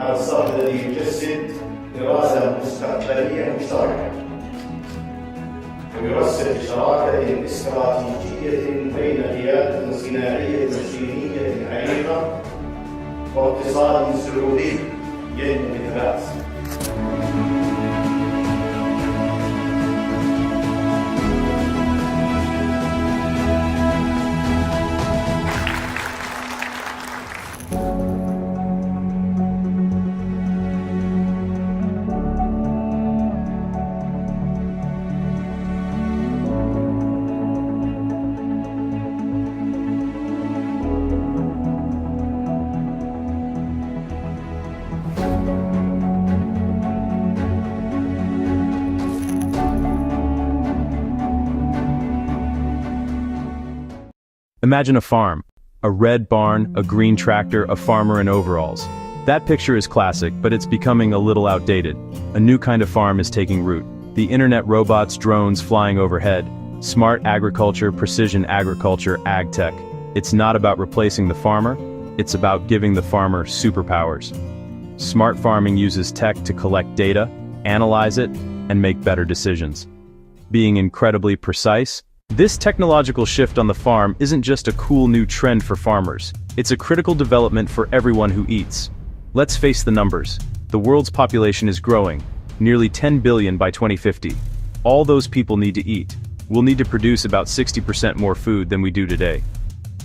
مع الصف الذي يجسد دراسة مستقبلية مشتركة ويرسل شراكة استراتيجية بين قيادة صناعية صينية عريقة واقتصاد سعودي ينمو بثبات. Imagine a farm. A red barn, a green tractor, a farmer in overalls. That picture is classic, but it's becoming a little outdated. A new kind of farm is taking root. The internet robots, drones flying overhead, smart agriculture, precision agriculture, ag tech. It's not about replacing the farmer, it's about giving the farmer superpowers. Smart farming uses tech to collect data, analyze it, and make better decisions. Being incredibly precise, this technological shift on the farm isn't just a cool new trend for farmers, it's a critical development for everyone who eats. Let's face the numbers. The world's population is growing, nearly 10 billion by 2050. All those people need to eat. We'll need to produce about 60% more food than we do today.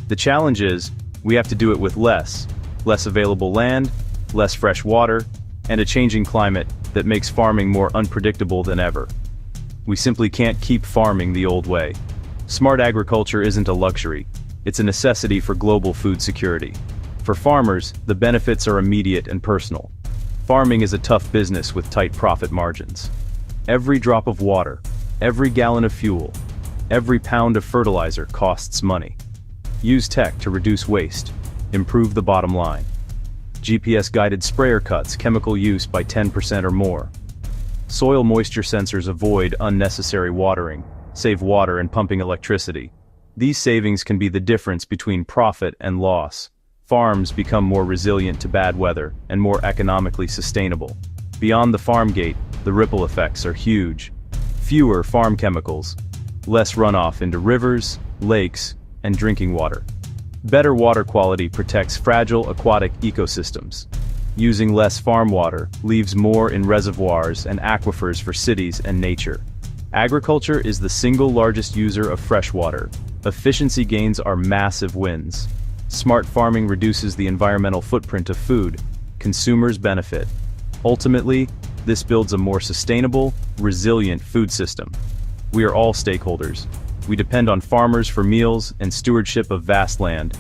The challenge is, we have to do it with less available land, less fresh water, and a changing climate that makes farming more unpredictable than ever. We simply can't keep farming the old way. Smart agriculture isn't a luxury, it's a necessity for global food security. For farmers, the benefits are immediate and personal. Farming is a tough business with tight profit margins. Every drop of water, every gallon of fuel, every pound of fertilizer costs money. Use tech to reduce waste, improve the bottom line. GPS-guided sprayer cuts chemical use by 10% or more. Soil moisture sensors avoid unnecessary watering, save water and pumping electricity. These savings can be the difference between profit and loss. Farms become more resilient to bad weather and more economically sustainable. Beyond the farm gate, the ripple effects are huge. Fewer farm chemicals, less runoff into rivers, lakes, and drinking water. Better water quality protects fragile aquatic ecosystems. Using less farm water leaves more in reservoirs and aquifers for cities and nature. Agriculture is the single largest user of fresh water. Efficiency gains are massive wins. Smart farming reduces the environmental footprint of food. Consumers benefit. Ultimately, this builds a more sustainable, resilient food system. We are all stakeholders. We depend on farmers for meals and stewardship of vast land.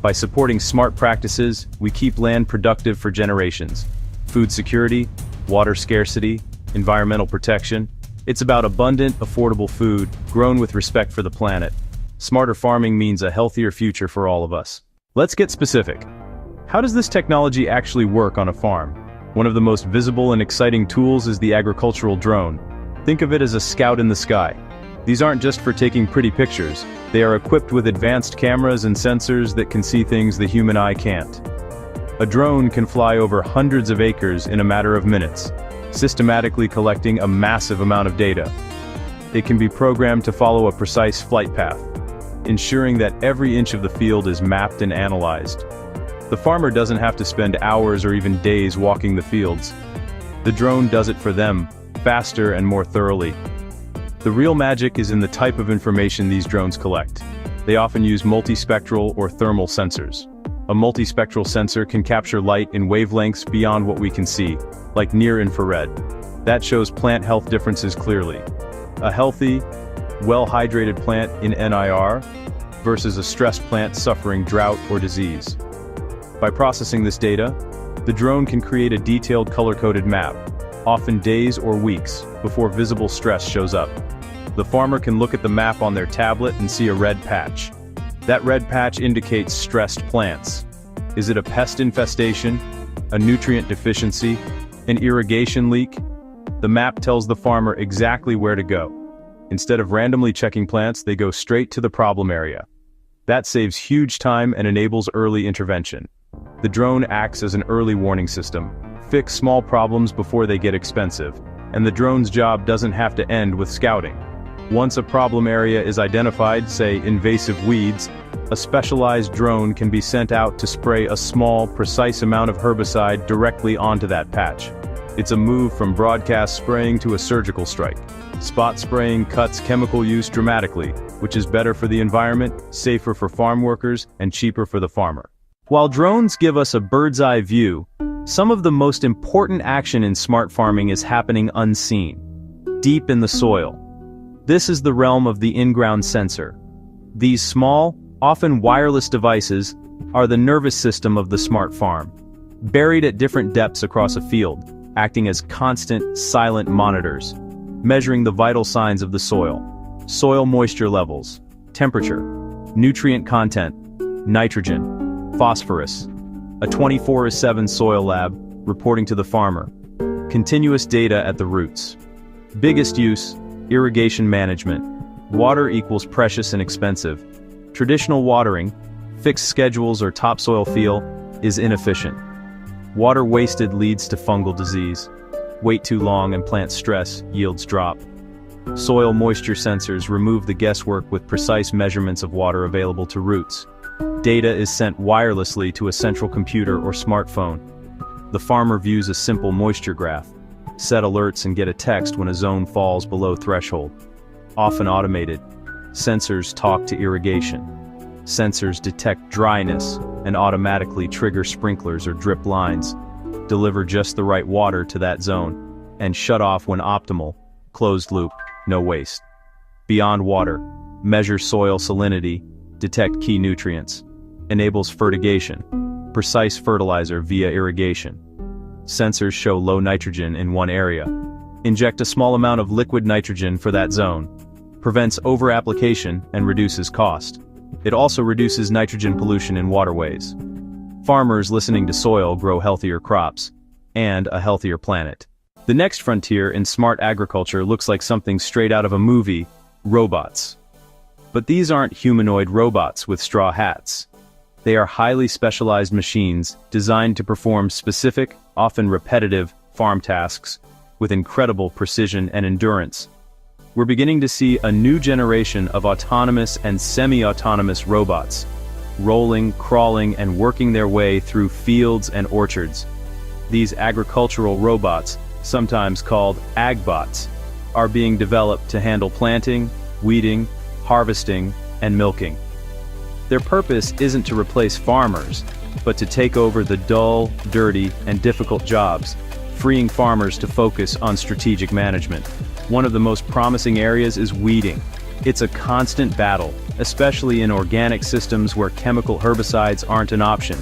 By supporting smart practices, we keep land productive for generations. Food security, water scarcity, environmental protection. It's about abundant, affordable food, grown with respect for the planet. Smarter farming means a healthier future for all of us. Let's get specific. How does this technology actually work on a farm? One of the most visible and exciting tools is the agricultural drone. Think of it as a scout in the sky. These aren't just for taking pretty pictures. They are equipped with advanced cameras and sensors that can see things the human eye can't. A drone can fly over hundreds of acres in a matter of minutes, systematically collecting a massive amount of data. It can be programmed to follow a precise flight path, ensuring that every inch of the field is mapped and analyzed. The farmer doesn't have to spend hours or even days walking the fields. The drone does it for them, faster and more thoroughly. The real magic is in the type of information these drones collect. They often use multispectral or thermal sensors. A multispectral sensor can capture light in wavelengths beyond what we can see, like near-infrared. That shows plant health differences clearly. A healthy, well-hydrated plant in NIR versus a stressed plant suffering drought or disease. By processing this data, the drone can create a detailed color-coded map, often days or weeks before visible stress shows up. The farmer can look at the map on their tablet and see a red patch. That red patch indicates stressed plants. Is it a pest infestation, a nutrient deficiency, an irrigation leak? The map tells the farmer exactly where to go. Instead of randomly checking plants, they go straight to the problem area. That saves huge time and enables early intervention. The drone acts as an early warning system, fix small problems before they get expensive, and the drone's job doesn't have to end with scouting. Once a problem area is identified, say invasive weeds, a specialized drone can be sent out to spray a small, precise amount of herbicide directly onto that patch. It's a move from broadcast spraying to a surgical strike. Spot spraying cuts chemical use dramatically, which is better for the environment, safer for farm workers, and cheaper for the farmer. While drones give us a bird's-eye view, some of the most important action in smart farming is happening unseen, deep in the soil. This is the realm of the in-ground sensor. These small, often wireless devices are the nervous system of the smart farm, buried at different depths across a field, acting as constant, silent monitors, measuring the vital signs of the soil moisture levels, temperature, nutrient content, nitrogen, phosphorus. A 24/7 soil lab, reporting to the farmer. Continuous data at the roots. Biggest use, irrigation management. Water equals precious and expensive. Traditional watering, fixed schedules or topsoil feel, is inefficient. Water wasted leads to fungal disease. Wait too long and plant stress, yields drop. Soil moisture sensors remove the guesswork with precise measurements of water available to roots. Data is sent wirelessly to a central computer or smartphone. The farmer views a simple moisture graph, set alerts and get a text when a zone falls below threshold. Often automated, sensors talk to irrigation. Sensors detect dryness and automatically trigger sprinklers or drip lines, deliver just the right water to that zone, and shut off when optimal, closed loop, no waste. Beyond water, measure soil salinity, detect key nutrients, enables fertigation, precise fertilizer via irrigation. Sensors show low nitrogen in one area. Inject a small amount of liquid nitrogen for that zone. Prevents over-application and reduces cost. It also reduces nitrogen pollution in waterways. Farmers listening to soil grow healthier crops and a healthier planet. The next frontier in smart agriculture looks like something straight out of a movie: robots. But these aren't humanoid robots with straw hats. They are highly specialized machines designed to perform specific, often repetitive, farm tasks with incredible precision and endurance. We're beginning to see a new generation of autonomous and semi-autonomous robots, rolling, crawling, and working their way through fields and orchards. These agricultural robots, sometimes called agbots, are being developed to handle planting, weeding, harvesting, and milking. Their purpose isn't to replace farmers, but to take over the dull, dirty, and difficult jobs, freeing farmers to focus on strategic management. One of the most promising areas is weeding. It's a constant battle, especially in organic systems where chemical herbicides aren't an option.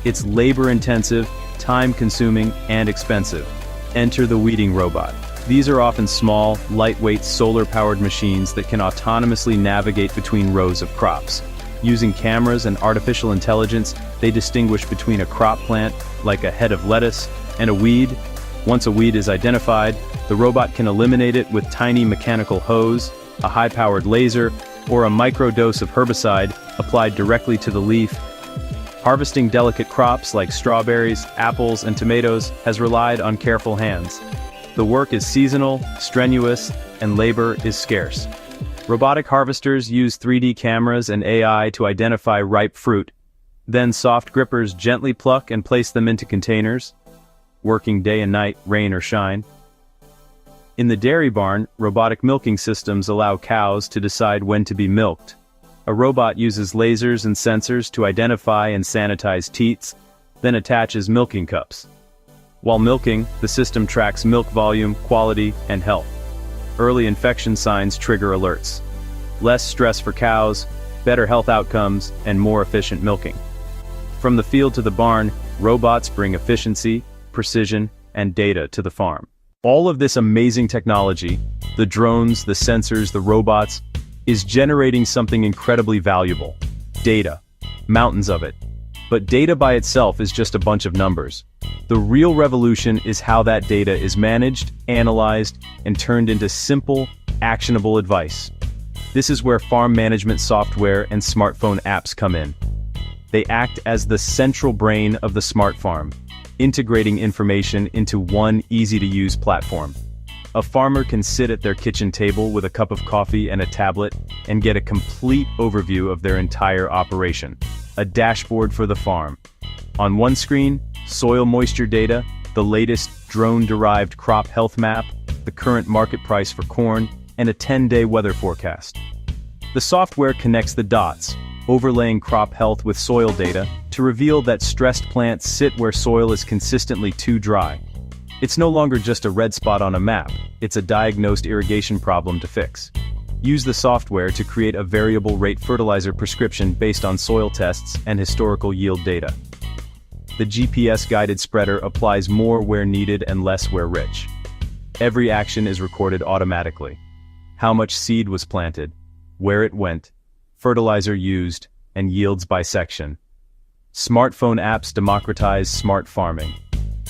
It's labor-intensive, time-consuming, and expensive. Enter the weeding robot. These are often small, lightweight, solar-powered machines that can autonomously navigate between rows of crops. Using cameras and artificial intelligence, they distinguish between a crop plant, like a head of lettuce, and a weed. Once a weed is identified, the robot can eliminate it with tiny mechanical hose, a high-powered laser, or a microdose of herbicide applied directly to the leaf. Harvesting delicate crops like strawberries, apples, and tomatoes has relied on careful hands. The work is seasonal, strenuous, and labor is scarce. Robotic harvesters use 3D cameras and AI to identify ripe fruit. Then soft grippers gently pluck and place them into containers, working day and night, rain or shine. In the dairy barn, robotic milking systems allow cows to decide when to be milked. A robot uses lasers and sensors to identify and sanitize teats, then attaches milking cups. While milking, the system tracks milk volume, quality, and health. Early infection signs trigger alerts. Less stress for cows, better health outcomes, and more efficient milking. From the field to the barn, robots bring efficiency, precision, and data to the farm. All of this amazing technology, the drones, the sensors, the robots, is generating something incredibly valuable: data. Mountains of it. But data by itself is just a bunch of numbers. The real revolution is how that data is managed, analyzed, and turned into simple, actionable advice. This is where farm management software and smartphone apps come in. They act as the central brain of the smart farm, integrating information into one easy-to-use platform. A farmer can sit at their kitchen table with a cup of coffee and a tablet and get a complete overview of their entire operation. A dashboard for the farm. On one screen, soil moisture data, the latest drone-derived crop health map, the current market price for corn, and a 10-day weather forecast. The software connects the dots, overlaying crop health with soil data to reveal that stressed plants sit where soil is consistently too dry. It's no longer just a red spot on a map, it's a diagnosed irrigation problem to fix. Use the software to create a variable rate fertilizer prescription based on soil tests and historical yield data. The GPS-guided spreader applies more where needed and less where rich. Every action is recorded automatically. How much seed was planted, where it went, fertilizer used, and yields by section. Smartphone apps democratize smart farming.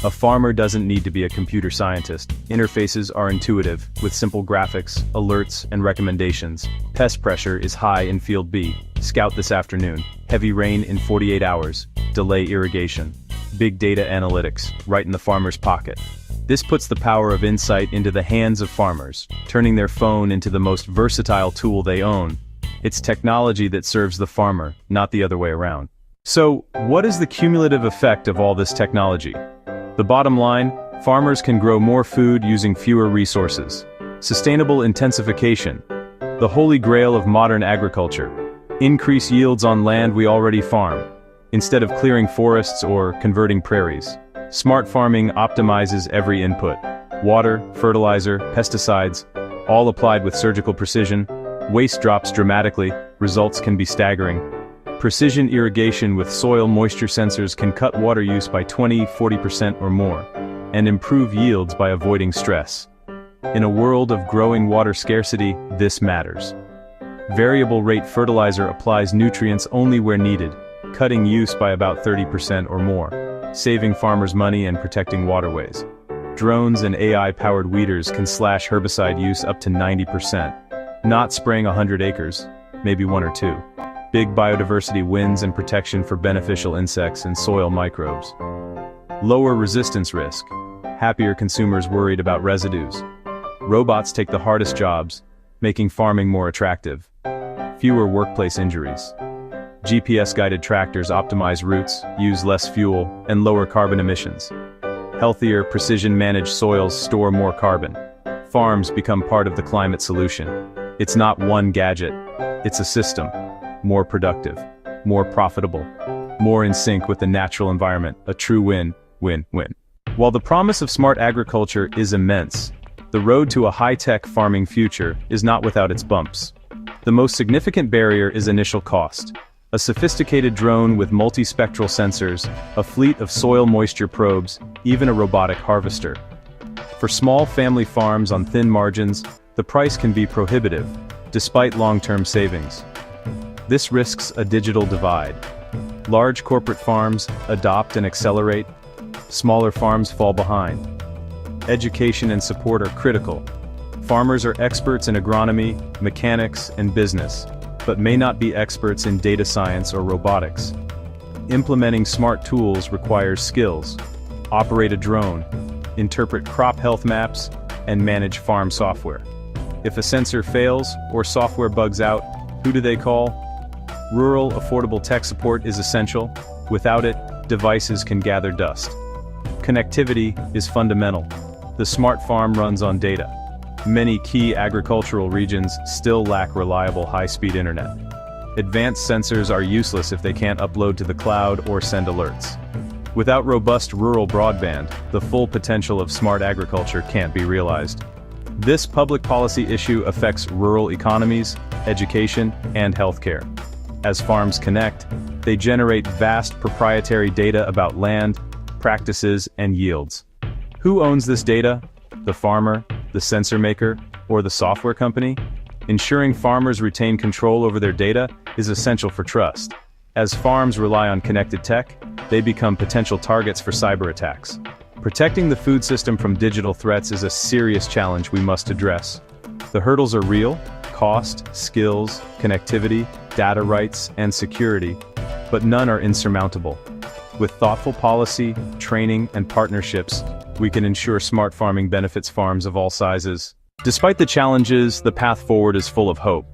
A farmer doesn't need to be a computer scientist. Interfaces are intuitive, with simple graphics, alerts, and recommendations. Pest pressure is high in Field B. Scout this afternoon. Heavy rain in 48 hours. Delay irrigation. Big data analytics, right in the farmer's pocket. This puts the power of insight into the hands of farmers, turning their phone into the most versatile tool they own. It's technology that serves the farmer, not the other way around. So, what is the cumulative effect of all this technology? The bottom line, farmers can grow more food using fewer resources. Sustainable intensification, the holy grail of modern agriculture. Increase yields on land we already farm, instead of clearing forests or converting prairies. Smart farming optimizes every input. Water, fertilizer, pesticides, all applied with surgical precision. Waste drops dramatically, results can be staggering. Precision irrigation with soil moisture sensors can cut water use by 20–40% or more, and improve yields by avoiding stress. In a world of growing water scarcity, this matters. Variable rate fertilizer applies nutrients only where needed, cutting use by about 30% or more, saving farmers money and protecting waterways. Drones and AI-powered weeders can slash herbicide use up to 90%. Not spraying 100 acres, maybe 1 or 2. Big biodiversity wins and protection for beneficial insects and soil microbes. Lower resistance risk. Happier consumers worried about residues. Robots take the hardest jobs, making farming more attractive. Fewer workplace injuries. GPS-guided tractors optimize routes, use less fuel, and lower carbon emissions. Healthier, precision-managed soils store more carbon. Farms become part of the climate solution. It's not one gadget, it's a system. More productive, more profitable, more in sync with the natural environment, a true win-win-win. While the promise of smart agriculture is immense, the road to a high-tech farming future is not without its bumps. The most significant barrier is initial cost. A sophisticated drone with multispectral sensors, a fleet of soil moisture probes, even a robotic harvester. For small family farms on thin margins, the price can be prohibitive, despite long-term savings. This risks a digital divide. Large corporate farms adopt and accelerate, smaller farms fall behind. Education and support are critical. Farmers are experts in agronomy, mechanics, and business, but may not be experts in data science or robotics. Implementing smart tools requires skills. Operate a drone, interpret crop health maps, and manage farm software. If a sensor fails or software bugs out, who do they call? Rural, affordable tech support is essential. Without it, devices can gather dust. Connectivity is fundamental. The smart farm runs on data. Many key agricultural regions still lack reliable high-speed internet. Advanced sensors are useless if they can't upload to the cloud or send alerts. Without robust rural broadband, the full potential of smart agriculture can't be realized. This public policy issue affects rural economies, education, and healthcare. As farms connect, they generate vast proprietary data about land, practices, and yields. Who owns this data? The farmer, the sensor maker, or the software company? Ensuring farmers retain control over their data is essential for trust. As farms rely on connected tech, they become potential targets for cyber attacks. Protecting the food system from digital threats is a serious challenge we must address. The hurdles are real: cost, skills, connectivity, data rights, and security, but none are insurmountable. With thoughtful policy, training, and partnerships, we can ensure smart farming benefits farms of all sizes. Despite the challenges, the path forward is full of hope.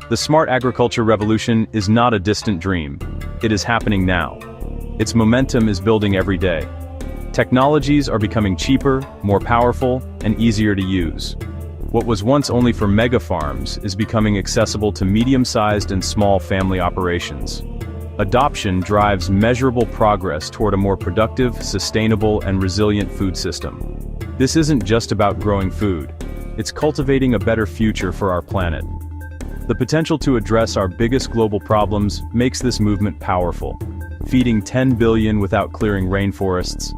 The smart agriculture revolution is not a distant dream. It is happening now. Its momentum is building every day. Technologies are becoming cheaper, more powerful, and easier to use. What was once only for mega farms is becoming accessible to medium-sized and small family operations. Adoption drives measurable progress toward a more productive, sustainable, and resilient food system. This isn't just about growing food. It's cultivating a better future for our planet. The potential to address our biggest global problems makes this movement powerful. Feeding 10 billion without clearing rainforests,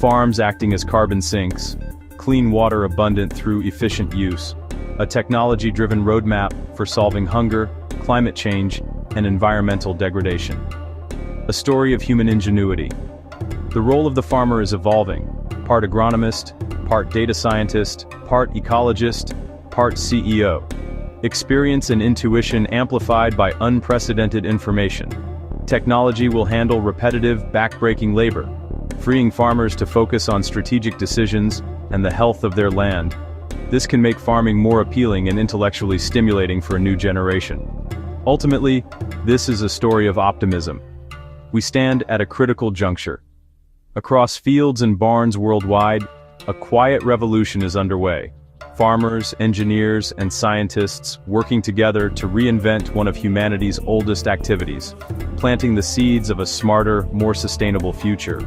farms acting as carbon sinks, clean water abundant through efficient use, a technology-driven roadmap for solving hunger, climate change, and environmental degradation. A story of human ingenuity. The role of the farmer is evolving, part agronomist, part data scientist, part ecologist, part CEO. Experience and intuition amplified by unprecedented information. Technology will handle repetitive, backbreaking labor, freeing farmers to focus on strategic decisions and the health of their land. This can make farming more appealing and intellectually stimulating for a new generation. Ultimately, this is a story of optimism. We stand at a critical juncture. Across fields and barns worldwide, a quiet revolution is underway. Farmers, engineers, and scientists working together to reinvent one of humanity's oldest activities, planting the seeds of a smarter, more sustainable future.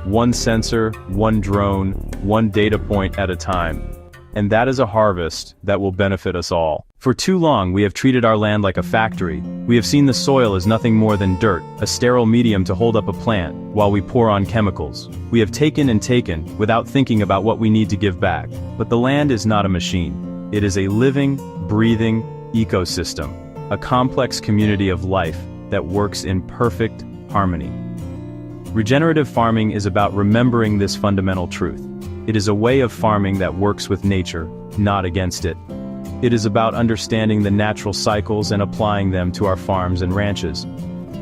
One sensor, one drone, one data point at a time. And that is a harvest that will benefit us all. For too long, we have treated our land like a factory. We have seen the soil as nothing more than dirt, a sterile medium to hold up a plant, while we pour on chemicals. We have taken and taken, without thinking about what we need to give back. But the land is not a machine. It is a living, breathing ecosystem, a complex community of life that works in perfect harmony. Regenerative farming is about remembering this fundamental truth. It is a way of farming that works with nature, not against it. It is about understanding the natural cycles and applying them to our farms and ranches.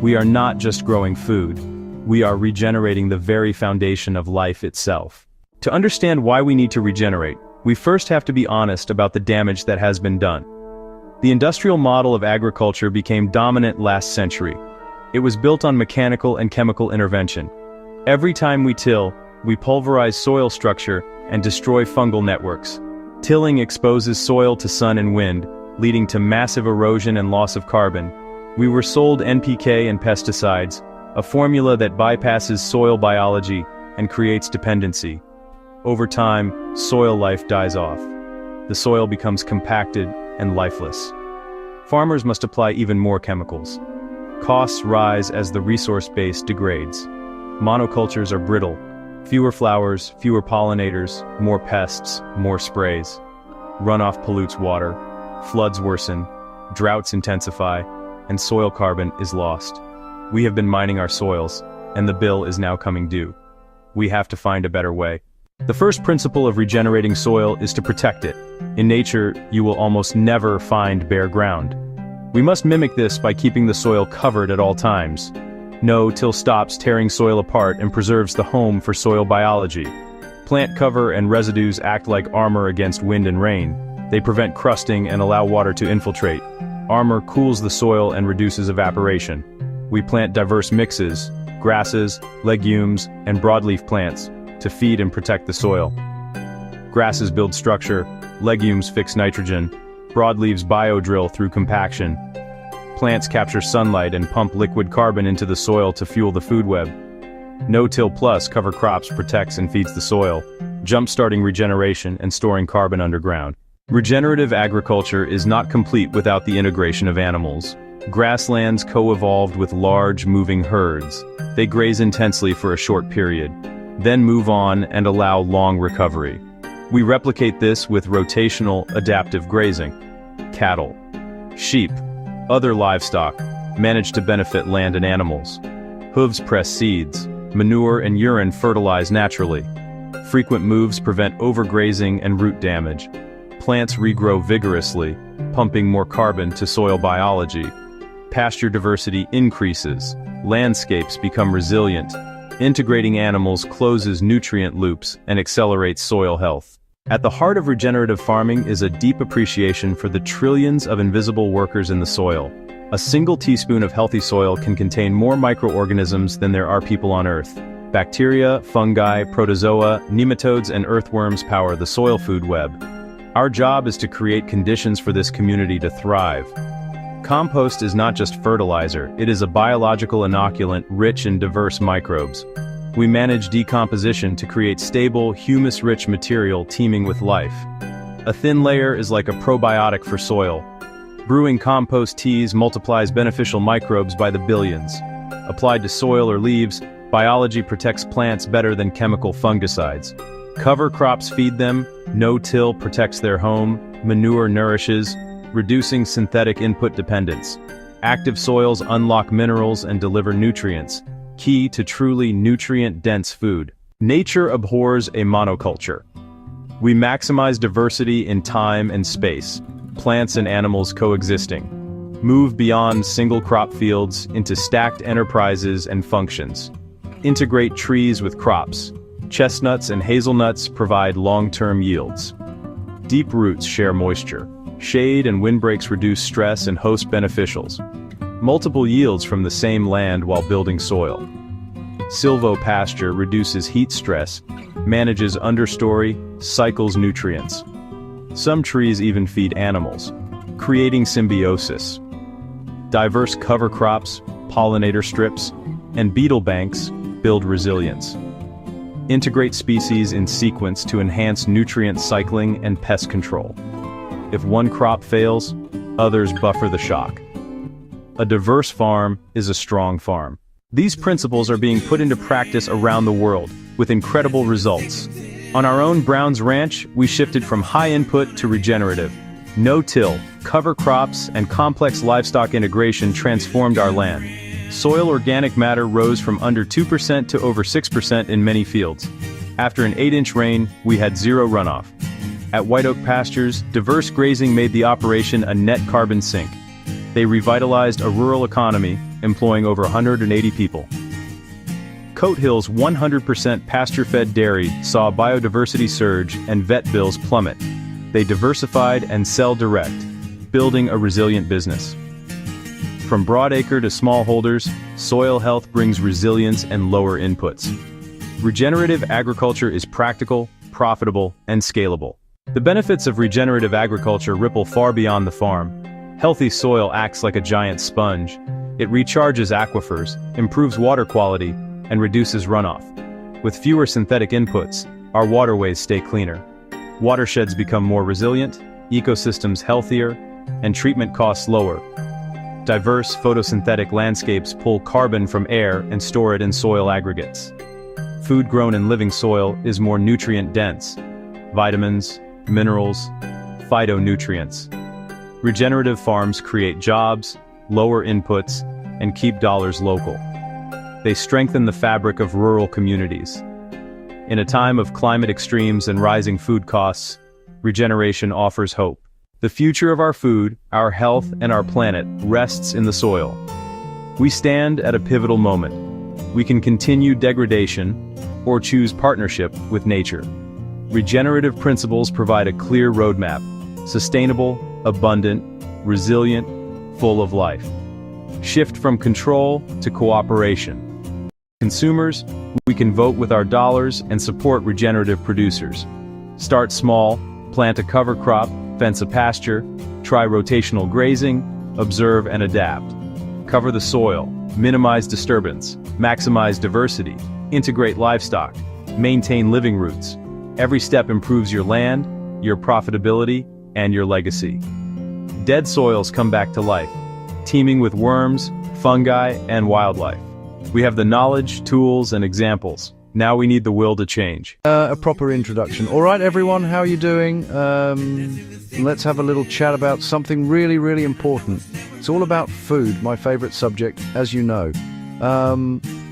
We are not just growing food. We are regenerating the very foundation of life itself. To understand why we need to regenerate, we first have to be honest about the damage that has been done. The industrial model of agriculture became dominant last century. It was built on mechanical and chemical intervention. Every time we till, we pulverize soil structure and destroy fungal networks. Tilling exposes soil to sun and wind, leading to massive erosion and loss of carbon. We were sold NPK and pesticides, a formula that bypasses soil biology and creates dependency. Over time, soil life dies off. The soil becomes compacted and lifeless. Farmers must apply even more chemicals. Costs rise as the resource base degrades. Monocultures are brittle. Fewer flowers, fewer pollinators, more pests, more sprays. Runoff pollutes water, floods worsen, droughts intensify, and soil carbon is lost. We have been mining our soils, and the bill is now coming due. We have to find a better way. The first principle of regenerating soil is to protect it. In nature, you will almost never find bare ground. We must mimic this by keeping the soil covered at all times. No-till stops tearing soil apart and preserves the home for soil biology. Plant cover and residues act like armor against wind and rain. They prevent crusting and allow water to infiltrate. Armor cools the soil and reduces evaporation. We plant diverse mixes, grasses, legumes, and broadleaf plants, to feed and protect the soil. Grasses build structure, legumes fix nitrogen, broadleaves biodrill through compaction. Plants capture sunlight and pump liquid carbon into the soil to fuel the food web. No-till plus cover crops protects and feeds the soil, jump-starting regeneration and storing carbon underground. Regenerative agriculture is not complete without the integration of animals. Grasslands co-evolved with large, moving herds. They graze intensely for a short period, then move on and allow long recovery. We replicate this with rotational, adaptive grazing. Cattle, sheep, other livestock manage to benefit land and animals. Hooves press seeds, manure and urine fertilize naturally. Frequent moves prevent overgrazing and root damage. Plants regrow vigorously, pumping more carbon to soil biology. Pasture diversity increases, landscapes become resilient, Integrating animals closes nutrient loops and accelerates soil health. At the heart of regenerative farming is a deep appreciation for the trillions of invisible workers in the soil. A single teaspoon of healthy soil can contain more microorganisms than there are people on Earth. Bacteria, fungi, protozoa, nematodes, and earthworms power the soil food web. Our job is to create conditions for this community to thrive. Compost is not just fertilizer, it is a biological inoculant rich in diverse microbes. We manage decomposition to create stable, humus-rich material teeming with life. A thin layer is like a probiotic for soil. Brewing compost teas multiplies beneficial microbes by the billions. Applied to soil or leaves, biology protects plants better than chemical fungicides. Cover crops feed them, no-till protects their home, manure nourishes, reducing synthetic input dependence. Active soils unlock minerals and deliver nutrients, key to truly nutrient-dense food. Nature abhors a monoculture. We maximize diversity in time and space, plants and animals coexisting. Move beyond single crop fields into stacked enterprises and functions. Integrate trees with crops. Chestnuts and hazelnuts provide long-term yields. Deep roots share moisture. Shade and windbreaks reduce stress and host beneficials. Multiple yields from the same land while building soil. Silvopasture reduces heat stress, manages understory, cycles nutrients. Some trees even feed animals, creating symbiosis. Diverse cover crops, pollinator strips, and beetle banks build resilience. Integrate species in sequence to enhance nutrient cycling and pest control. If one crop fails, others buffer the shock. A diverse farm is a strong farm. These principles are being put into practice around the world, with incredible results. On our own Brown's Ranch, we shifted from high input to regenerative. No-till, cover crops, and complex livestock integration transformed our land. Soil organic matter rose from under 2% to over 6% in many fields. After an 8-inch rain, we had zero runoff. At White Oak Pastures, diverse grazing made the operation a net carbon sink. They revitalized a rural economy, employing over 180 people. Coat Hill's 100% pasture-fed dairy saw biodiversity surge and vet bills plummet. They diversified and sell direct, building a resilient business. From broadacre to smallholders, soil health brings resilience and lower inputs. Regenerative agriculture is practical, profitable, and scalable. The benefits of regenerative agriculture ripple far beyond the farm. Healthy soil acts like a giant sponge. It recharges aquifers, improves water quality, and reduces runoff. With fewer synthetic inputs, our waterways stay cleaner. Watersheds become more resilient, ecosystems healthier, and treatment costs lower. Diverse photosynthetic landscapes pull carbon from air and store it in soil aggregates. Food grown in living soil is more nutrient-dense. Vitamins, minerals, phytonutrients. Regenerative farms create jobs, lower inputs, and keep dollars local. They strengthen the fabric of rural communities. In a time of climate extremes and rising food costs, regeneration offers hope. The future of our food, our health, and our planet rests in the soil. We stand at a pivotal moment. We can continue degradation or choose partnership with nature. Regenerative principles provide a clear roadmap: sustainable, abundant, resilient, full of life. Shift from control to cooperation. Consumers, we can vote with our dollars and support regenerative producers. Start small, plant a cover crop, fence a pasture, try rotational grazing, observe and adapt. Cover the soil, minimize disturbance, maximize diversity, integrate livestock, maintain living roots. Every step improves your land, your profitability, and your legacy. Dead soils come back to life, teeming with worms, fungi, and wildlife. We have the knowledge, tools, and examples. Now we need the will to change. A proper introduction. All right, everyone, how are you doing? Let's have a little chat about something really, really important. It's all about food, my favorite subject, as you know.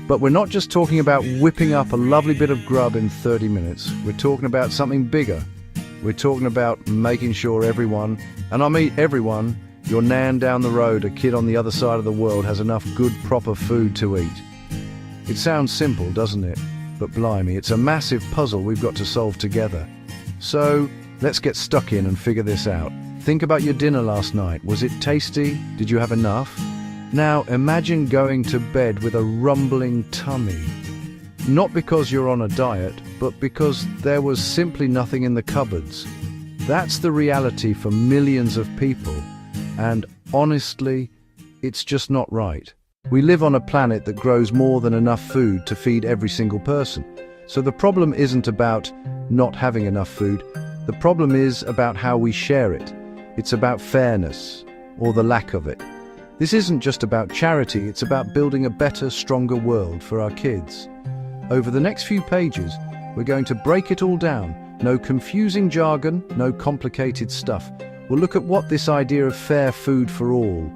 But we're not just talking about whipping up a lovely bit of grub in 30 minutes. We're talking about something bigger. We're talking about making sure everyone, and I mean everyone, your nan down the road, a kid on the other side of the world, has enough good, proper food to eat. It sounds simple, doesn't it? But blimey, it's a massive puzzle we've got to solve together. So, let's get stuck in and figure this out. Think about your dinner last night. Was it tasty? Did you have enough? Now, imagine going to bed with a rumbling tummy. Not because you're on a diet, but because there was simply nothing in the cupboards. That's the reality for millions of people. And honestly, it's just not right. We live on a planet that grows more than enough food to feed every single person. So the problem isn't about not having enough food. The problem is about how we share it. It's about fairness, or the lack of it. This isn't just about charity, it's about building a better, stronger world for our kids. Over the next few pages, we're going to break it all down. No confusing jargon, no complicated stuff. We'll look at what this idea of fair food for all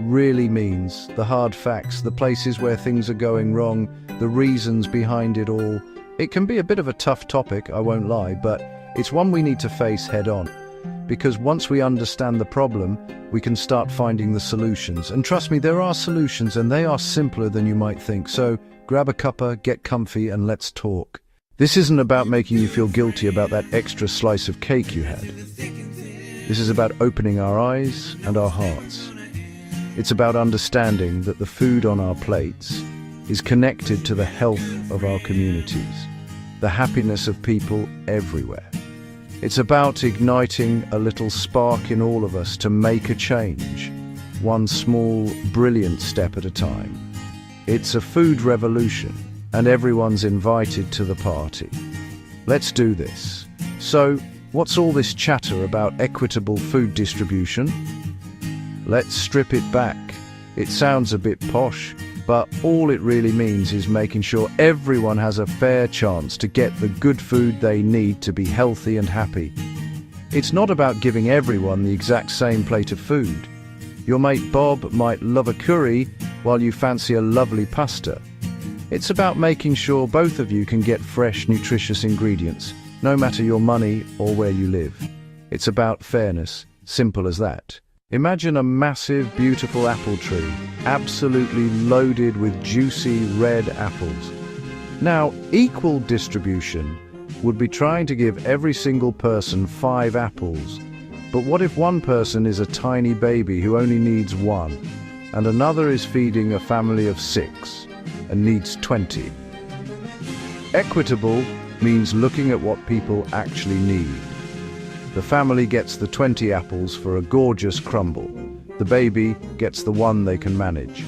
really means, the hard facts, the places where things are going wrong, the reasons behind it all. It can be a bit of a tough topic, I won't lie, but it's one we need to face head on. Because once we understand the problem, we can start finding the solutions. And trust me, there are solutions, and they are simpler than you might think. So grab a cuppa, get comfy, and let's talk. This isn't about making you feel guilty about that extra slice of cake you had. This is about opening our eyes and our hearts. It's about understanding that the food on our plates is connected to the health of our communities, the happiness of people everywhere. It's about igniting a little spark in all of us to make a change, one small, brilliant step at a time. It's a food revolution, and everyone's invited to the party. Let's do this. So, what's all this chatter about equitable food distribution? Let's strip it back. It sounds a bit posh, but all it really means is making sure everyone has a fair chance to get the good food they need to be healthy and happy. It's not about giving everyone the exact same plate of food. Your mate Bob might love a curry while you fancy a lovely pasta. It's about making sure both of you can get fresh, nutritious ingredients, no matter your money or where you live. It's about fairness, simple as that. Imagine a massive, beautiful apple tree, absolutely loaded with juicy red apples. Now, equal distribution would be trying to give every single person 5 apples. But what if one person is a tiny baby who only needs 1, and another is feeding a family of 6 and needs 20? Equitable means looking at what people actually need. The family gets the 20 apples for a gorgeous crumble. The baby gets the 1 they can manage.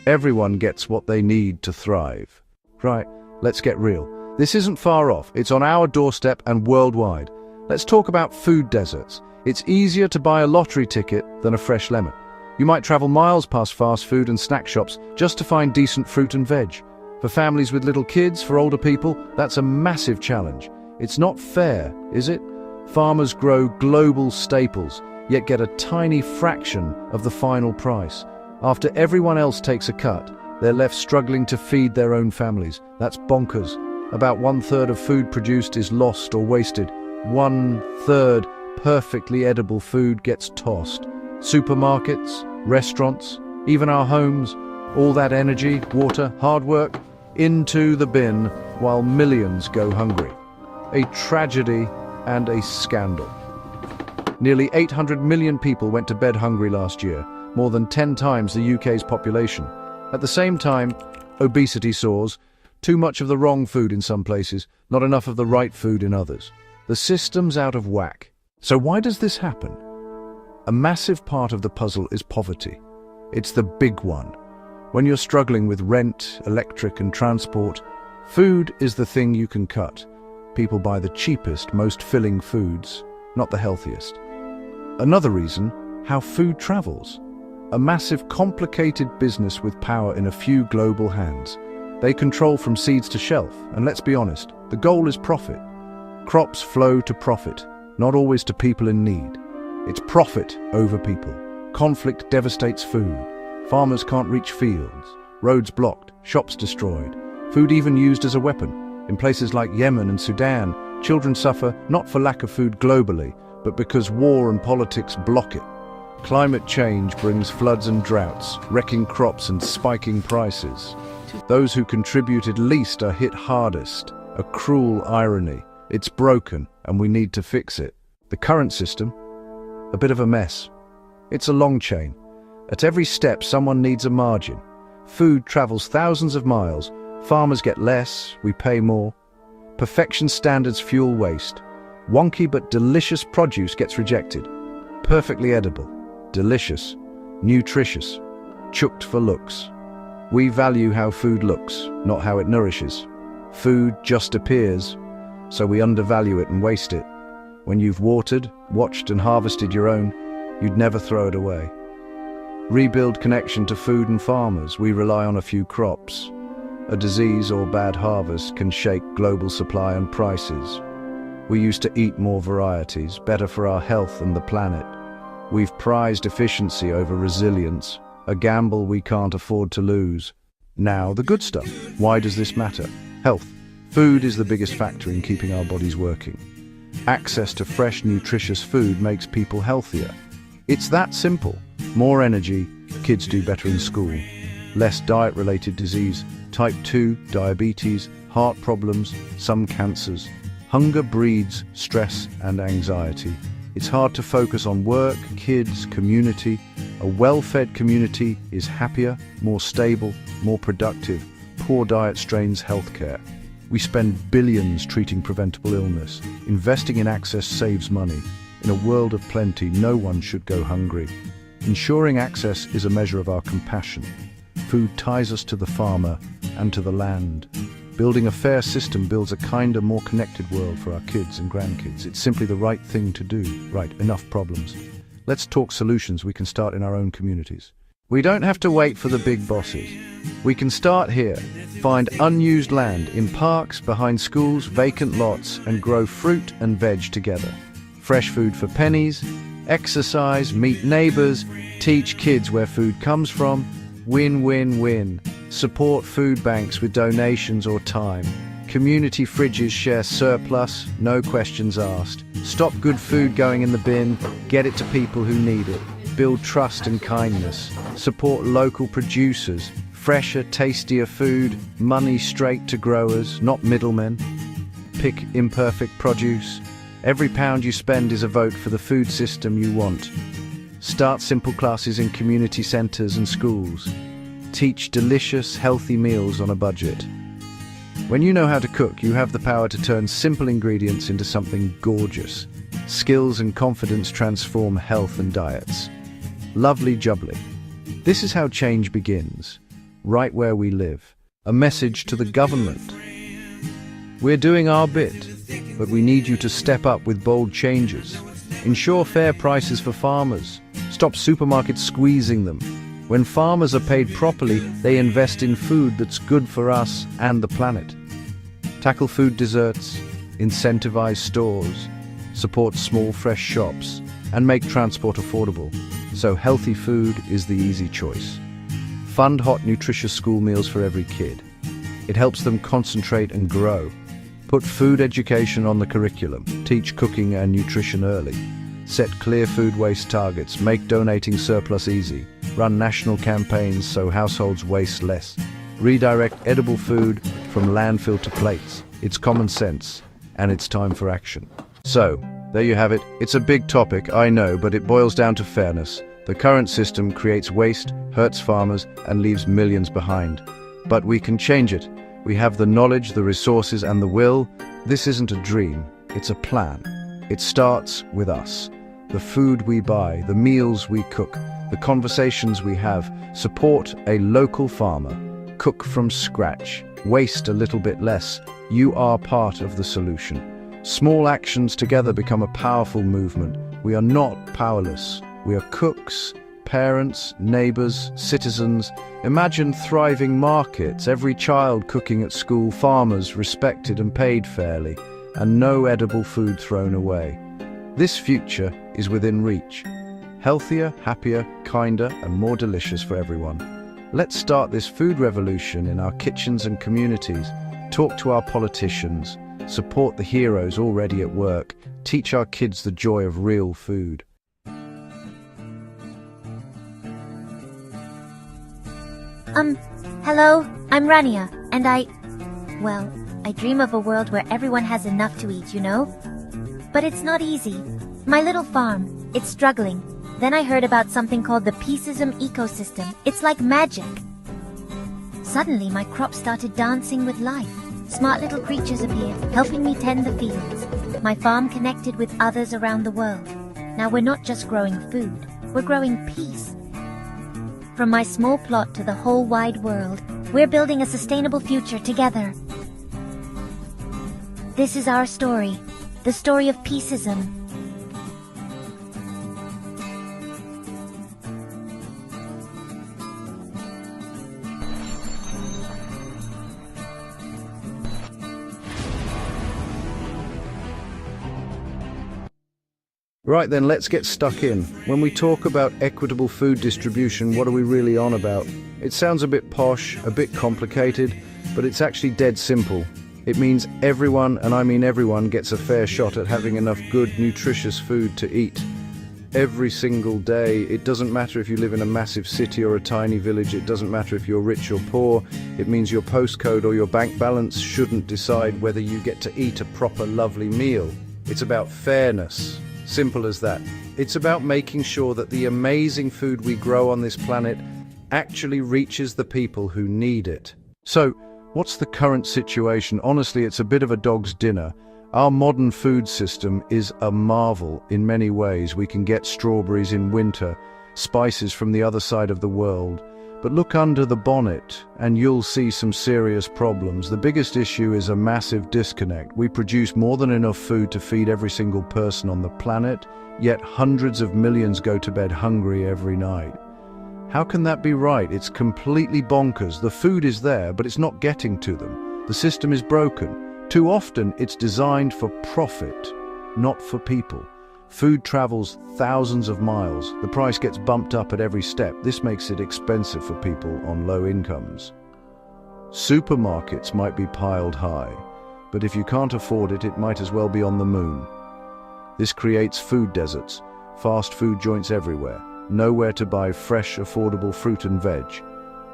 Everyone gets what they need to thrive. Right, let's get real. This isn't far off. It's on our doorstep and worldwide. Let's talk about food deserts. It's easier to buy a lottery ticket than a fresh lemon. You might travel miles past fast food and snack shops just to find decent fruit and veg. For families with little kids, for older people, that's a massive challenge. It's not fair, is it? Farmers grow global staples, yet get a tiny fraction of the final price. After everyone else takes a cut, they're left struggling to feed their own families. That's bonkers. About 1/3 of food produced is lost or wasted. 1/3 perfectly edible food gets tossed. Supermarkets, restaurants, even our homes, all that energy, water, hard work, into the bin while millions go hungry. A tragedy and a scandal. Nearly 800 million people went to bed hungry last year, more than 10 times the UK's population. At the same time, obesity soars, too much of the wrong food in some places, not enough of the right food in others. The system's out of whack. So why does this happen? A massive part of the puzzle is poverty. It's the big one. When you're struggling with rent, electric and transport, food is the thing you can cut. People buy the cheapest, most filling foods, not the healthiest. Another reason, how food travels. A massive, complicated business with power in a few global hands. They control from seeds to shelf, and let's be honest, the goal is profit. Crops flow to profit, not always to people in need. It's profit over people. Conflict devastates food. Farmers can't reach fields. Roads blocked, shops destroyed. Food even used as a weapon. In places like Yemen and Sudan, children suffer not for lack of food globally, but because war and politics block it. Climate change brings floods and droughts, wrecking crops and spiking prices. Those who contributed least are hit hardest. A cruel irony. It's broken, and we need to fix it. The current system? A bit of a mess. It's a long chain. At every step, someone needs a margin. Food travels thousands of miles. Farmers get less, we pay more. Perfection standards fuel waste. Wonky but delicious produce gets rejected. Perfectly edible, delicious, nutritious, chucked for looks. We value how food looks, not how it nourishes. Food just appears, so we undervalue it and waste it. When you've watered, watched and harvested your own, you'd never throw it away. Rebuild connection to food and farmers. We rely on a few crops. A disease or bad harvest can shake global supply and prices. We used to eat more varieties, better for our health and the planet. We've prized efficiency over resilience, a gamble we can't afford to lose. Now, the good stuff. Why does this matter? Health. Food is the biggest factor in keeping our bodies working. Access to fresh, nutritious food makes people healthier. It's that simple. More energy, kids do better in school. Less diet-related disease, type 2, diabetes, heart problems, some cancers. Hunger breeds stress and anxiety. It's hard to focus on work, kids, community. A well-fed community is happier, more stable, more productive. Poor diet strains healthcare. We spend billions treating preventable illness. Investing in access saves money. In a world of plenty, no one should go hungry. Ensuring access is a measure of our compassion. Food ties us to the farmer and to the land. Building a fair system builds a kinder, more connected world for our kids and grandkids. It's simply the right thing to do. Right, enough problems. Let's talk solutions we can start in our own communities. We don't have to wait for the big bosses. We can start here. Find unused land in parks, behind schools, vacant lots, and grow fruit and veg together. Fresh food for pennies, exercise, meet neighbors, teach kids where food comes from. Win, win, win. Support food banks with donations or time. Community fridges share surplus, no questions asked. Stop good food going in the bin, get it to people who need it. Build trust and kindness. Support local producers. Fresher, tastier food, money straight to growers, not middlemen. Pick imperfect produce. Every pound you spend is a vote for the food system you want. Start simple classes in community centres and schools. Teach delicious, healthy meals on a budget. When you know how to cook, you have the power to turn simple ingredients into something gorgeous. Skills and confidence transform health and diets. Lovely jubbly. This is how change begins, right where we live. A message to the government. We're doing our bit, but we need you to step up with bold changes. Ensure fair prices for farmers. Stop supermarkets squeezing them. When farmers are paid properly, they invest in food that's good for us and the planet. Tackle food deserts, incentivize stores, support small fresh shops, and make transport affordable, so healthy food is the easy choice. Fund hot, nutritious school meals for every kid. It helps them concentrate and grow. Put food education on the curriculum. Teach cooking and nutrition early. Set clear food waste targets. Make donating surplus easy. Run national campaigns so households waste less. Redirect edible food from landfill to plates. It's common sense, and it's time for action. So, there you have it. It's a big topic, I know, but it boils down to fairness. The current system creates waste, hurts farmers, and leaves millions behind. But we can change it. We have the knowledge, the resources, and the will. This isn't a dream, it's a plan. It starts with us. The food we buy, the meals we cook, the conversations we have. Support a local farmer. Cook from scratch. Waste a little bit less. You are part of the solution. Small actions together become a powerful movement. We are not powerless. We are cooks, parents, neighbors, citizens. Imagine thriving markets, every child cooking at school, farmers respected and paid fairly, and no edible food thrown away. This future is within reach. Healthier, happier, kinder, and more delicious for everyone. Let's start this food revolution in our kitchens and communities. Talk to our politicians. Support the heroes already at work. Teach our kids the joy of real food. Hello, I'm Rania, and I dream of a world where everyone has enough to eat, you know? But it's not easy. My little farm, it's struggling. Then I heard about something called the Peacism ecosystem. It's like magic. Suddenly, my crops started dancing with life. Smart little creatures appeared, helping me tend the fields. My farm connected with others around the world. Now we're not just growing food, we're growing peace. From my small plot to the whole wide world, we're building a sustainable future together. This is our story, the story of Peacism. Right then, let's get stuck in. When we talk about equitable food distribution, what are we really on about? It sounds a bit posh, a bit complicated, but it's actually dead simple. It means everyone, and I mean everyone, gets a fair shot at having enough good, nutritious food to eat. Every single day. It doesn't matter if you live in a massive city or a tiny village. It doesn't matter if you're rich or poor. It means your postcode or your bank balance shouldn't decide whether you get to eat a proper, lovely meal. It's about fairness. Simple as that. It's about making sure that the amazing food we grow on this planet actually reaches the people who need it. So, what's the current situation? Honestly, it's a bit of a dog's dinner. Our modern food system is a marvel in many ways. We can get strawberries in winter, spices from the other side of the world. But look under the bonnet and you'll see some serious problems. The biggest issue is a massive disconnect. We produce more than enough food to feed every single person on the planet, yet hundreds of millions go to bed hungry every night. How can that be right? It's completely bonkers. The food is there, but it's not getting to them. The system is broken. Too often, it's designed for profit, not for people. Food travels thousands of miles. The price gets bumped up at every step. This makes it expensive for people on low incomes. Supermarkets might be piled high, but if you can't afford it, it might as well be on the moon. This creates food deserts, fast food joints everywhere, nowhere to buy fresh, affordable fruit and veg.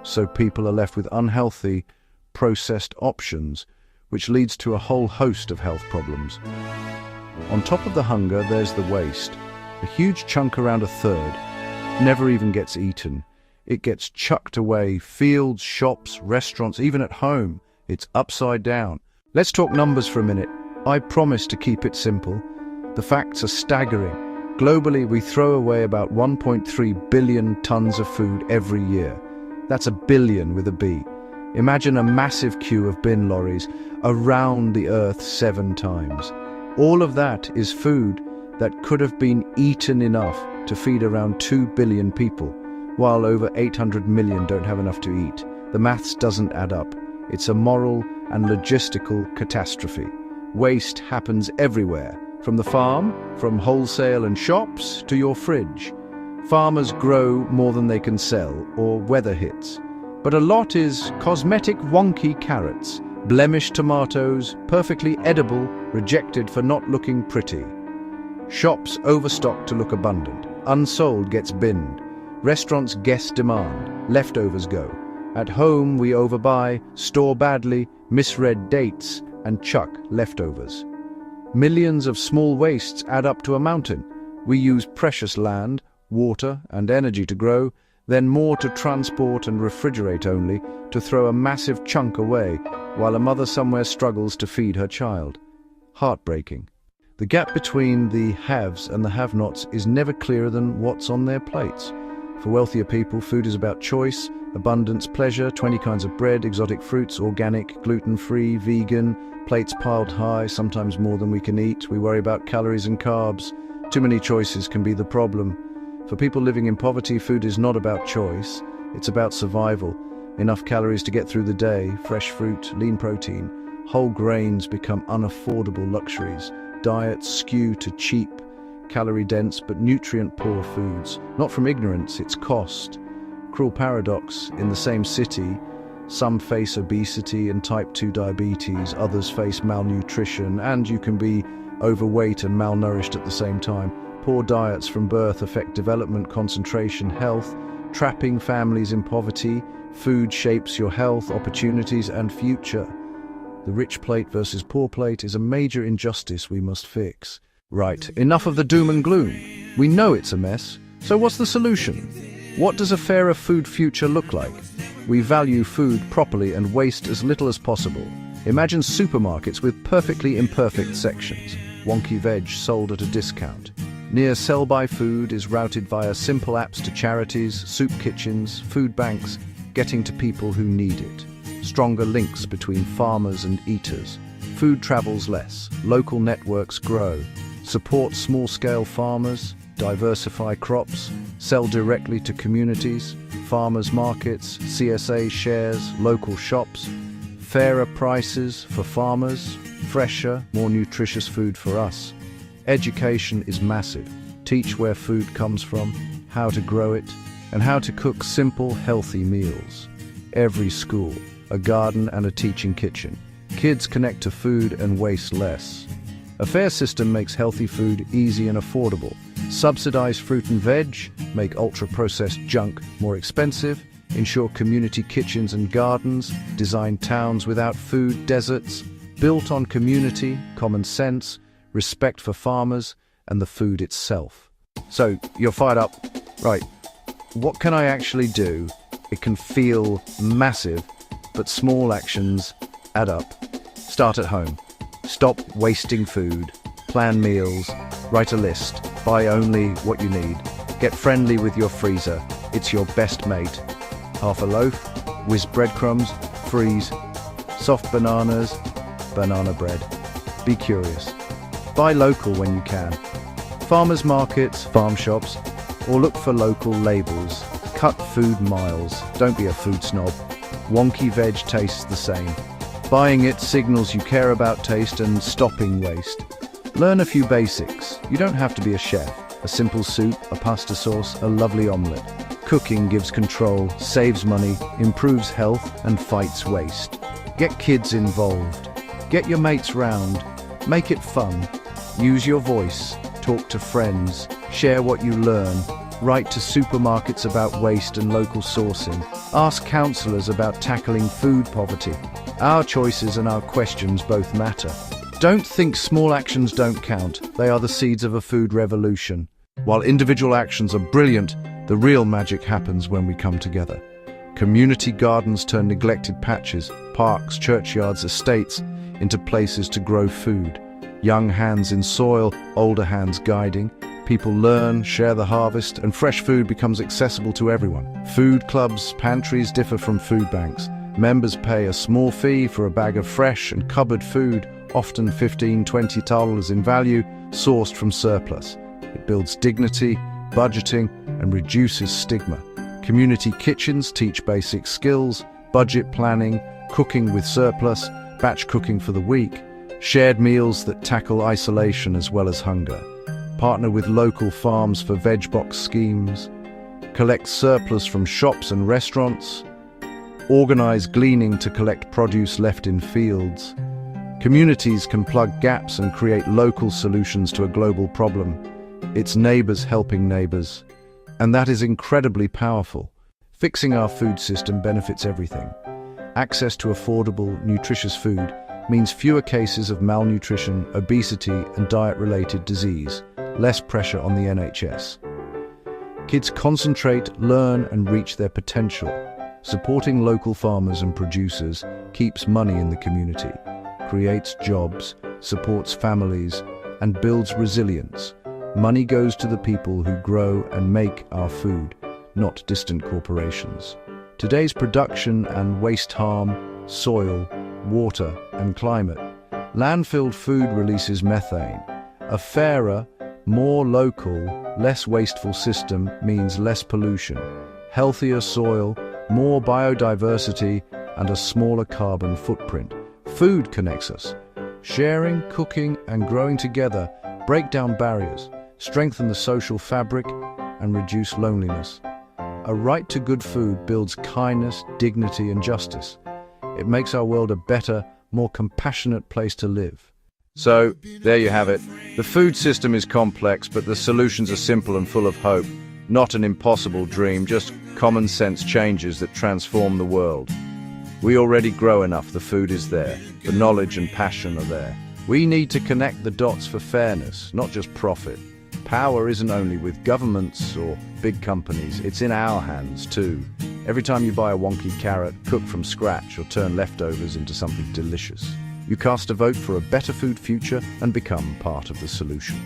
So people are left with unhealthy, processed options, which leads to a whole host of health problems. On top of the hunger, there's the waste. A huge chunk, around a third, never even gets eaten. It gets chucked away. Fields, shops, restaurants, even at home. It's upside down. Let's talk numbers for a minute. I promise to keep it simple. The facts are staggering. Globally, we throw away about 1.3 billion tons of food every year. That's a billion with a B. Imagine a massive queue of bin lorries around the earth 7 times. All of that is food that could have been eaten enough to feed around 2 billion people, while over 800 million don't have enough to eat. The maths doesn't add up. It's a moral and logistical catastrophe. Waste happens everywhere, from the farm, from wholesale and shops, to your fridge. Farmers grow more than they can sell, or weather hits. But a lot is cosmetic wonky carrots, blemished tomatoes, perfectly edible, rejected for not looking pretty. Shops overstock to look abundant. Unsold gets binned. Restaurants guess demand. Leftovers go. At home we overbuy, store badly, misread dates, and chuck leftovers. Millions of small wastes add up to a mountain. We use precious land, water, and energy to grow, then more to transport and refrigerate only, to throw a massive chunk away, while a mother somewhere struggles to feed her child. Heartbreaking. The gap between the haves and the have-nots is never clearer than what's on their plates. For wealthier people, food is about choice, abundance, pleasure, 20 kinds of bread, exotic fruits, organic, gluten-free, vegan, plates piled high, sometimes more than we can eat. We worry about calories and carbs. Too many choices can be the problem. For people living in poverty, food is not about choice, it's about survival. Enough calories to get through the day, fresh fruit, lean protein. Whole grains become unaffordable luxuries. Diets skew to cheap, calorie-dense but nutrient-poor foods. Not from ignorance, it's cost. Cruel paradox, in the same city, some face obesity and type 2 diabetes, others face malnutrition, and you can be overweight and malnourished at the same time. Poor diets from birth affect development, concentration, health, trapping families in poverty, Food shapes your health, opportunities, and future. The rich plate versus poor plate is a major injustice we must fix. Right, enough of the doom and gloom. We know it's a mess, so what's the solution? What does a fairer food future look like? We value food properly and waste as little as possible. Imagine supermarkets with perfectly imperfect sections. Wonky veg sold at a discount. Near sell-by food is routed via simple apps to charities, soup kitchens, food banks, getting to people who need it. Stronger links between farmers and eaters. Food travels less, local networks grow. Support small-scale farmers, diversify crops, sell directly to communities, farmers markets, CSA shares, local shops. Fairer prices for farmers, fresher, more nutritious food for us. Education is massive. Teach where food comes from, how to grow it, and how to cook simple, healthy meals. Every school, a garden and a teaching kitchen. Kids connect to food and waste less. A fair system makes healthy food easy and affordable. Subsidize fruit and veg, make ultra-processed junk more expensive, ensure community kitchens and gardens, design towns without food deserts, built on community, common sense, respect for farmers, and the food itself. So, you're fired up? Right. What can I actually do? It can feel massive, but small actions add up. Start at home. Stop wasting food. Plan meals. Write a list. Buy only what you need. Get friendly with your freezer. It's your best mate. Half a loaf, whiz breadcrumbs, freeze. Soft bananas, banana bread. Be curious. Buy local when you can. Farmers markets, farm shops, or look for local labels. Cut food miles. Don't be a food snob. Wonky veg tastes the same. Buying it signals you care about taste and stopping waste. Learn a few basics. You don't have to be a chef. A simple soup, a pasta sauce, a lovely omelette. Cooking gives control, saves money, improves health, and fights waste. Get kids involved. Get your mates round. Make it fun. Use your voice. Talk to friends. Share what you learn. Write to supermarkets about waste and local sourcing. Ask counsellors about tackling food poverty. Our choices and our questions both matter. Don't think small actions don't count. They are the seeds of a food revolution. While individual actions are brilliant, the real magic happens when we come together. Community gardens turn neglected patches, parks, churchyards, estates into places to grow food. Young hands in soil, older hands guiding. People learn, share the harvest, and fresh food becomes accessible to everyone. Food clubs, pantries differ from food banks. Members pay a small fee for a bag of fresh and cupboard food, often $15–20 in value, sourced from surplus. It builds dignity, budgeting, and reduces stigma. Community kitchens teach basic skills, budget planning, cooking with surplus, batch cooking for the week, shared meals that tackle isolation as well as hunger. Partner with local farms for veg box schemes. Collect surplus from shops and restaurants. Organize gleaning to collect produce left in fields. Communities can plug gaps and create local solutions to a global problem. It's neighbors helping neighbors. And that is incredibly powerful. Fixing our food system benefits everything. Access to affordable, nutritious food means fewer cases of malnutrition, obesity, and diet-related disease. Less pressure on the NHS. Kids concentrate, learn, and reach their potential. Supporting local farmers and producers keeps money in the community, creates jobs, supports families, and builds resilience. Money goes to the people who grow and make our food, not distant corporations. Today's production and waste harm soil, water, and climate. Landfilled food releases methane. A fairer, more local, less wasteful system means less pollution, healthier soil, more biodiversity, and a smaller carbon footprint. Food connects us. Sharing, cooking, and growing together break down barriers, strengthen the social fabric, and reduce loneliness. A right to good food builds kindness, dignity, and justice. It makes our world a better, more compassionate place to live. So, there you have it. The food system is complex, but the solutions are simple and full of hope. Not an impossible dream, just common sense changes that transform the world. We already grow enough, the food is there, the knowledge and passion are there. We need to connect the dots for fairness, not just profit. Power isn't only with governments or big companies, it's in our hands too. Every time you buy a wonky carrot, cook from scratch, or turn leftovers into something delicious, you cast a vote for a better food future and become part of the solution.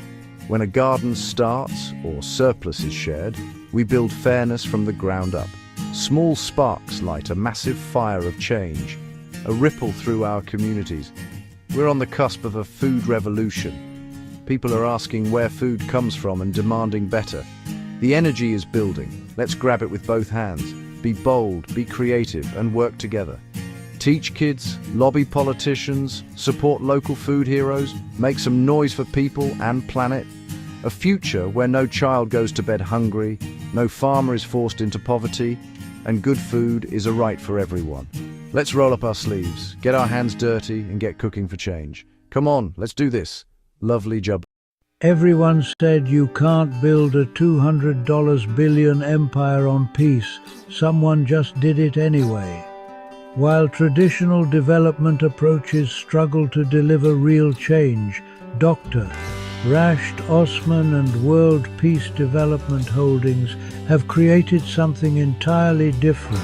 When a garden starts or surplus is shared, we build fairness from the ground up. Small sparks light a massive fire of change, a ripple through our communities. We're on the cusp of a food revolution. People are asking where food comes from and demanding better. The energy is building. Let's grab it with both hands. Be bold, be creative, and work together. Teach kids, lobby politicians, support local food heroes, make some noise for people and planet. A future where no child goes to bed hungry, no farmer is forced into poverty, and good food is a right for everyone. Let's roll up our sleeves, get our hands dirty, and get cooking for change. Come on, let's do this. Lovely job. Everyone said you can't build a $200 billion empire on peace. Someone just did it anyway. While traditional development approaches struggle to deliver real change, Dr. Rashed Osman and World Peace Development Holdings have created something entirely different.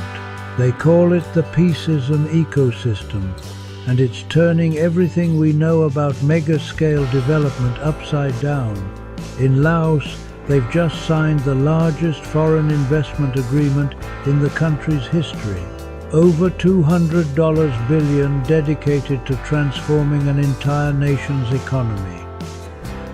They call it the Peaceism ecosystem, and it's turning everything we know about mega-scale development upside down. In Laos, they've just signed the largest foreign investment agreement in the country's history. Over $200 billion dedicated to transforming an entire nation's economy.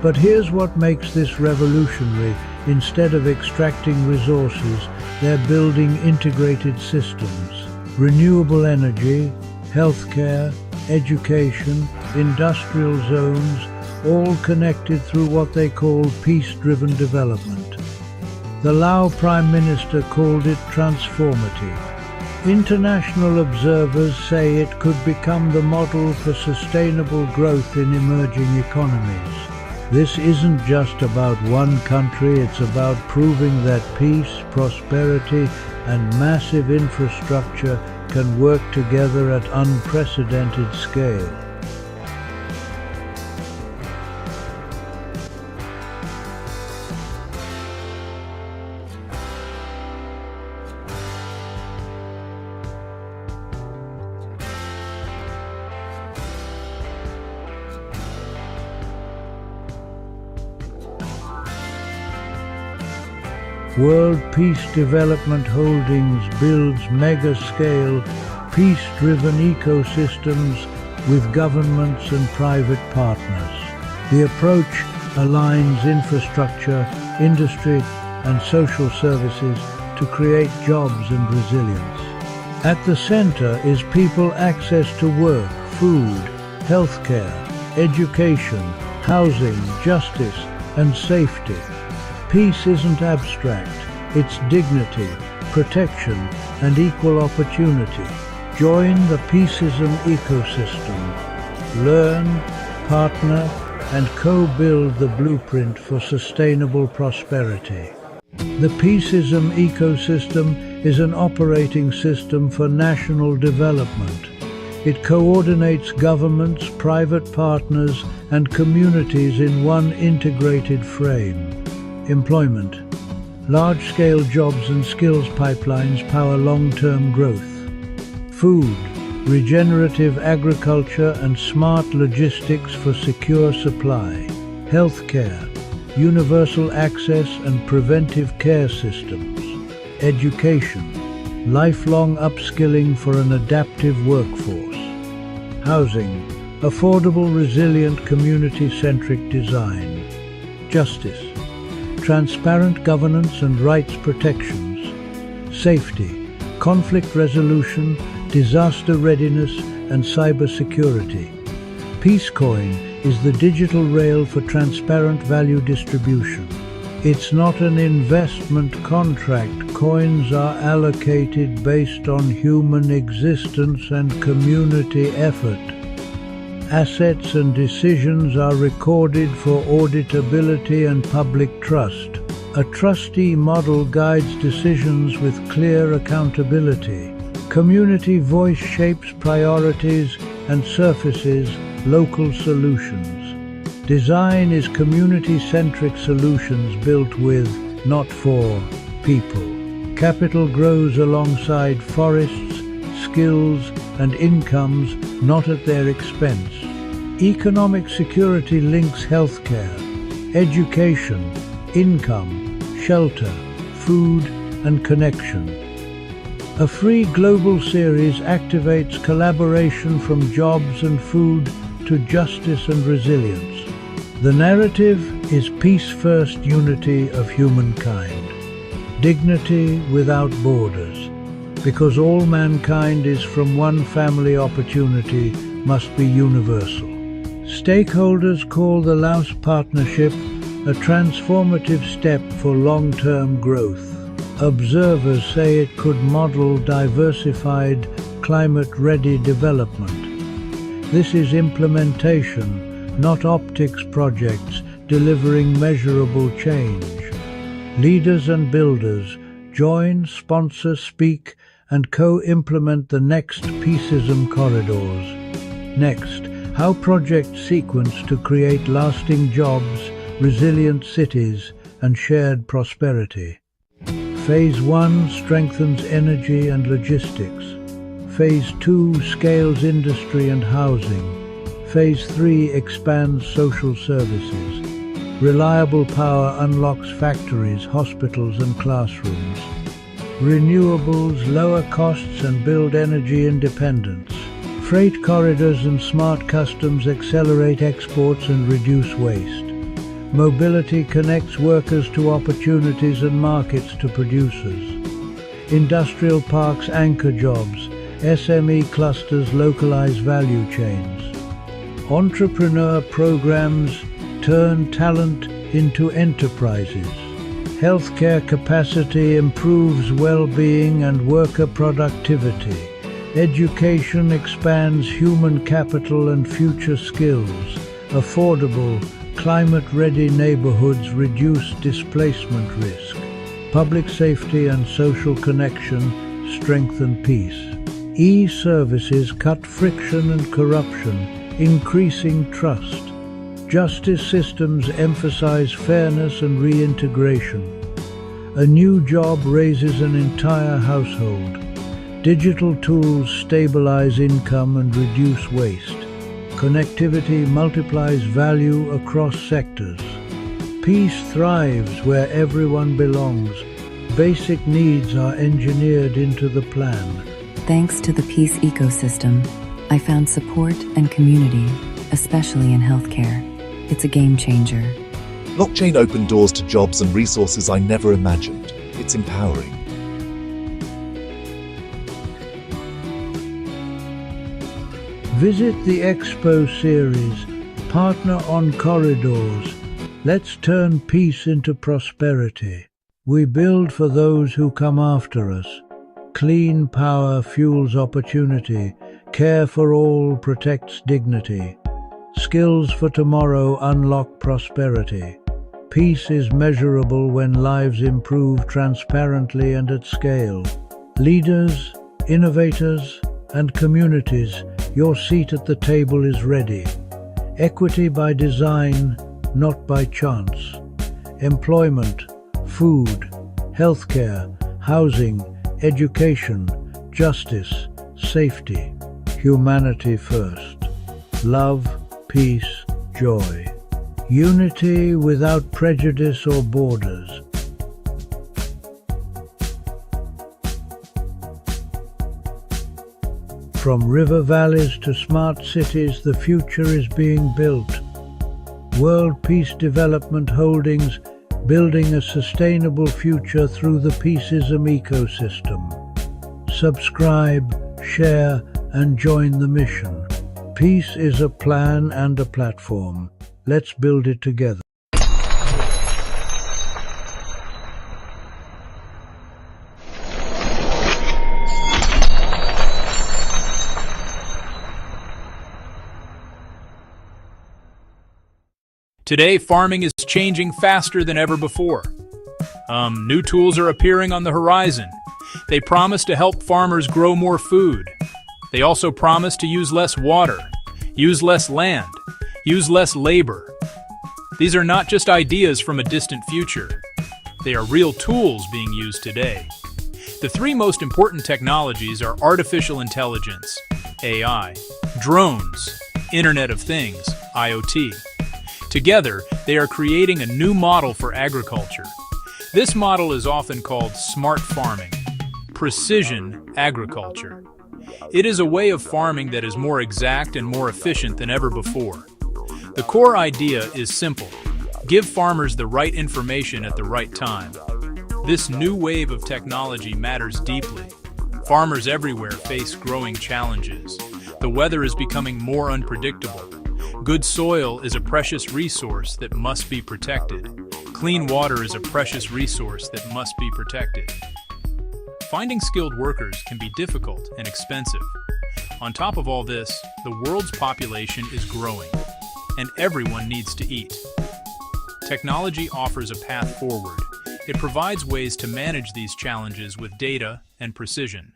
But here's what makes this revolutionary. Instead of extracting resources, they're building integrated systems. Renewable energy, healthcare, education, industrial zones, all connected through what they call peace-driven development. The Lao Prime Minister called it transformative. International observers say it could become the model for sustainable growth in emerging economies. This isn't just about one country, it's about proving that peace, prosperity, and massive infrastructure can work together at unprecedented scale. World Peace Development Holdings builds mega-scale, peace-driven ecosystems with governments and private partners. The approach aligns infrastructure, industry, and social services to create jobs and resilience. At the center is people access to work, food, healthcare, education, housing, justice, and safety. Peace isn't abstract, it's dignity, protection, and equal opportunity. Join the Peaceism ecosystem. Learn, partner, and co-build the blueprint for sustainable prosperity. The Peaceism ecosystem is an operating system for national development. It coordinates governments, private partners, and communities in one integrated frame. Employment. Large-scale jobs and skills pipelines power long-term growth. Food. Regenerative agriculture and smart logistics for secure supply. Healthcare. Universal access and preventive care systems. Education. Lifelong upskilling for an adaptive workforce. Housing. Affordable, resilient, community-centric design. Justice. Transparent governance and rights protections. Safety, conflict resolution, disaster readiness, and cybersecurity. Peacecoin is the digital rail for transparent value distribution. It's not an investment contract. Coins are allocated based on human existence and community effort. Assets and decisions are recorded for auditability and public trust. A trustee model guides decisions with clear accountability. Community voice shapes priorities and surfaces local solutions. Design is community-centric solutions built with, not for, people. Capital grows alongside forests, skills, and incomes, not at their expense. Economic security links healthcare, education, income, shelter, food, and connection. A free global series activates collaboration from jobs and food to justice and resilience. The narrative is peace-first unity of humankind, dignity without borders, because all mankind is from one family. Opportunity must be universal. Stakeholders call the Laos Partnership a transformative step for long-term growth. Observers say it could model diversified, climate-ready development. This is implementation, not optics projects, delivering measurable change. Leaders and builders join, sponsor, speak, and co-implement the next Peaceism corridors. Next, how projects sequence to create lasting jobs, resilient cities, and shared prosperity. Phase 1 strengthens energy and logistics. Phase 2 scales industry and housing. Phase 3 expands social services. Reliable power unlocks factories, hospitals, and classrooms. Renewables lower costs and build energy independence. Freight corridors and smart customs accelerate exports and reduce waste. Mobility connects workers to opportunities and markets to producers. Industrial parks anchor jobs. SME clusters localize value chains. Entrepreneur programs turn talent into enterprises. Healthcare capacity improves well-being and worker productivity. Education expands human capital and future skills. Affordable, climate-ready neighborhoods reduce displacement risk. Public safety and social connection strengthen peace. E-services cut friction and corruption, increasing trust. Justice systems emphasize fairness and reintegration. A new job raises an entire household. Digital tools stabilize income and reduce waste. Connectivity multiplies value across sectors. Peace thrives where everyone belongs. Basic needs are engineered into the plan. Thanks to the peace ecosystem, I found support and community, especially in healthcare. It's a game changer. Blockchain opened doors to jobs and resources I never imagined. It's empowering. Visit the Expo series, partner on corridors. Let's turn peace into prosperity. We build for those who come after us. Clean power fuels opportunity. Care for all protects dignity. Skills for tomorrow unlock prosperity. Peace is measurable when lives improve transparently and at scale. Leaders, innovators, and communities, your seat at the table is ready. Equity by design, not by chance. Employment, food, healthcare, housing, education, justice, safety. Humanity first. Love, peace, joy. Unity without prejudice or borders. From river valleys to smart cities, the future is being built. World Peace Development Holdings, building a sustainable future through the Peaceism ecosystem. Subscribe, share, and join the mission. Peace is a plan and a platform. Let's build it together. Today, farming is changing faster than ever before. New tools are appearing on the horizon. They promise to help farmers grow more food. They also promise to use less water, use less land, use less labor. These are not just ideas from a distant future. They are real tools being used today. The three most important technologies are artificial intelligence, AI, drones, Internet of Things, IoT. Together, they are creating a new model for agriculture. This model is often called smart farming, precision agriculture. It is a way of farming that is more exact and more efficient than ever before. The core idea is simple. Give farmers the right information at the right time. This new wave of technology matters deeply. Farmers everywhere face growing challenges. The weather is becoming more unpredictable. Good soil is a precious resource that must be protected. Clean water is a precious resource that must be protected. Finding skilled workers can be difficult and expensive. On top of all this, the world's population is growing, and everyone needs to eat. Technology offers a path forward. It provides ways to manage these challenges with data and precision,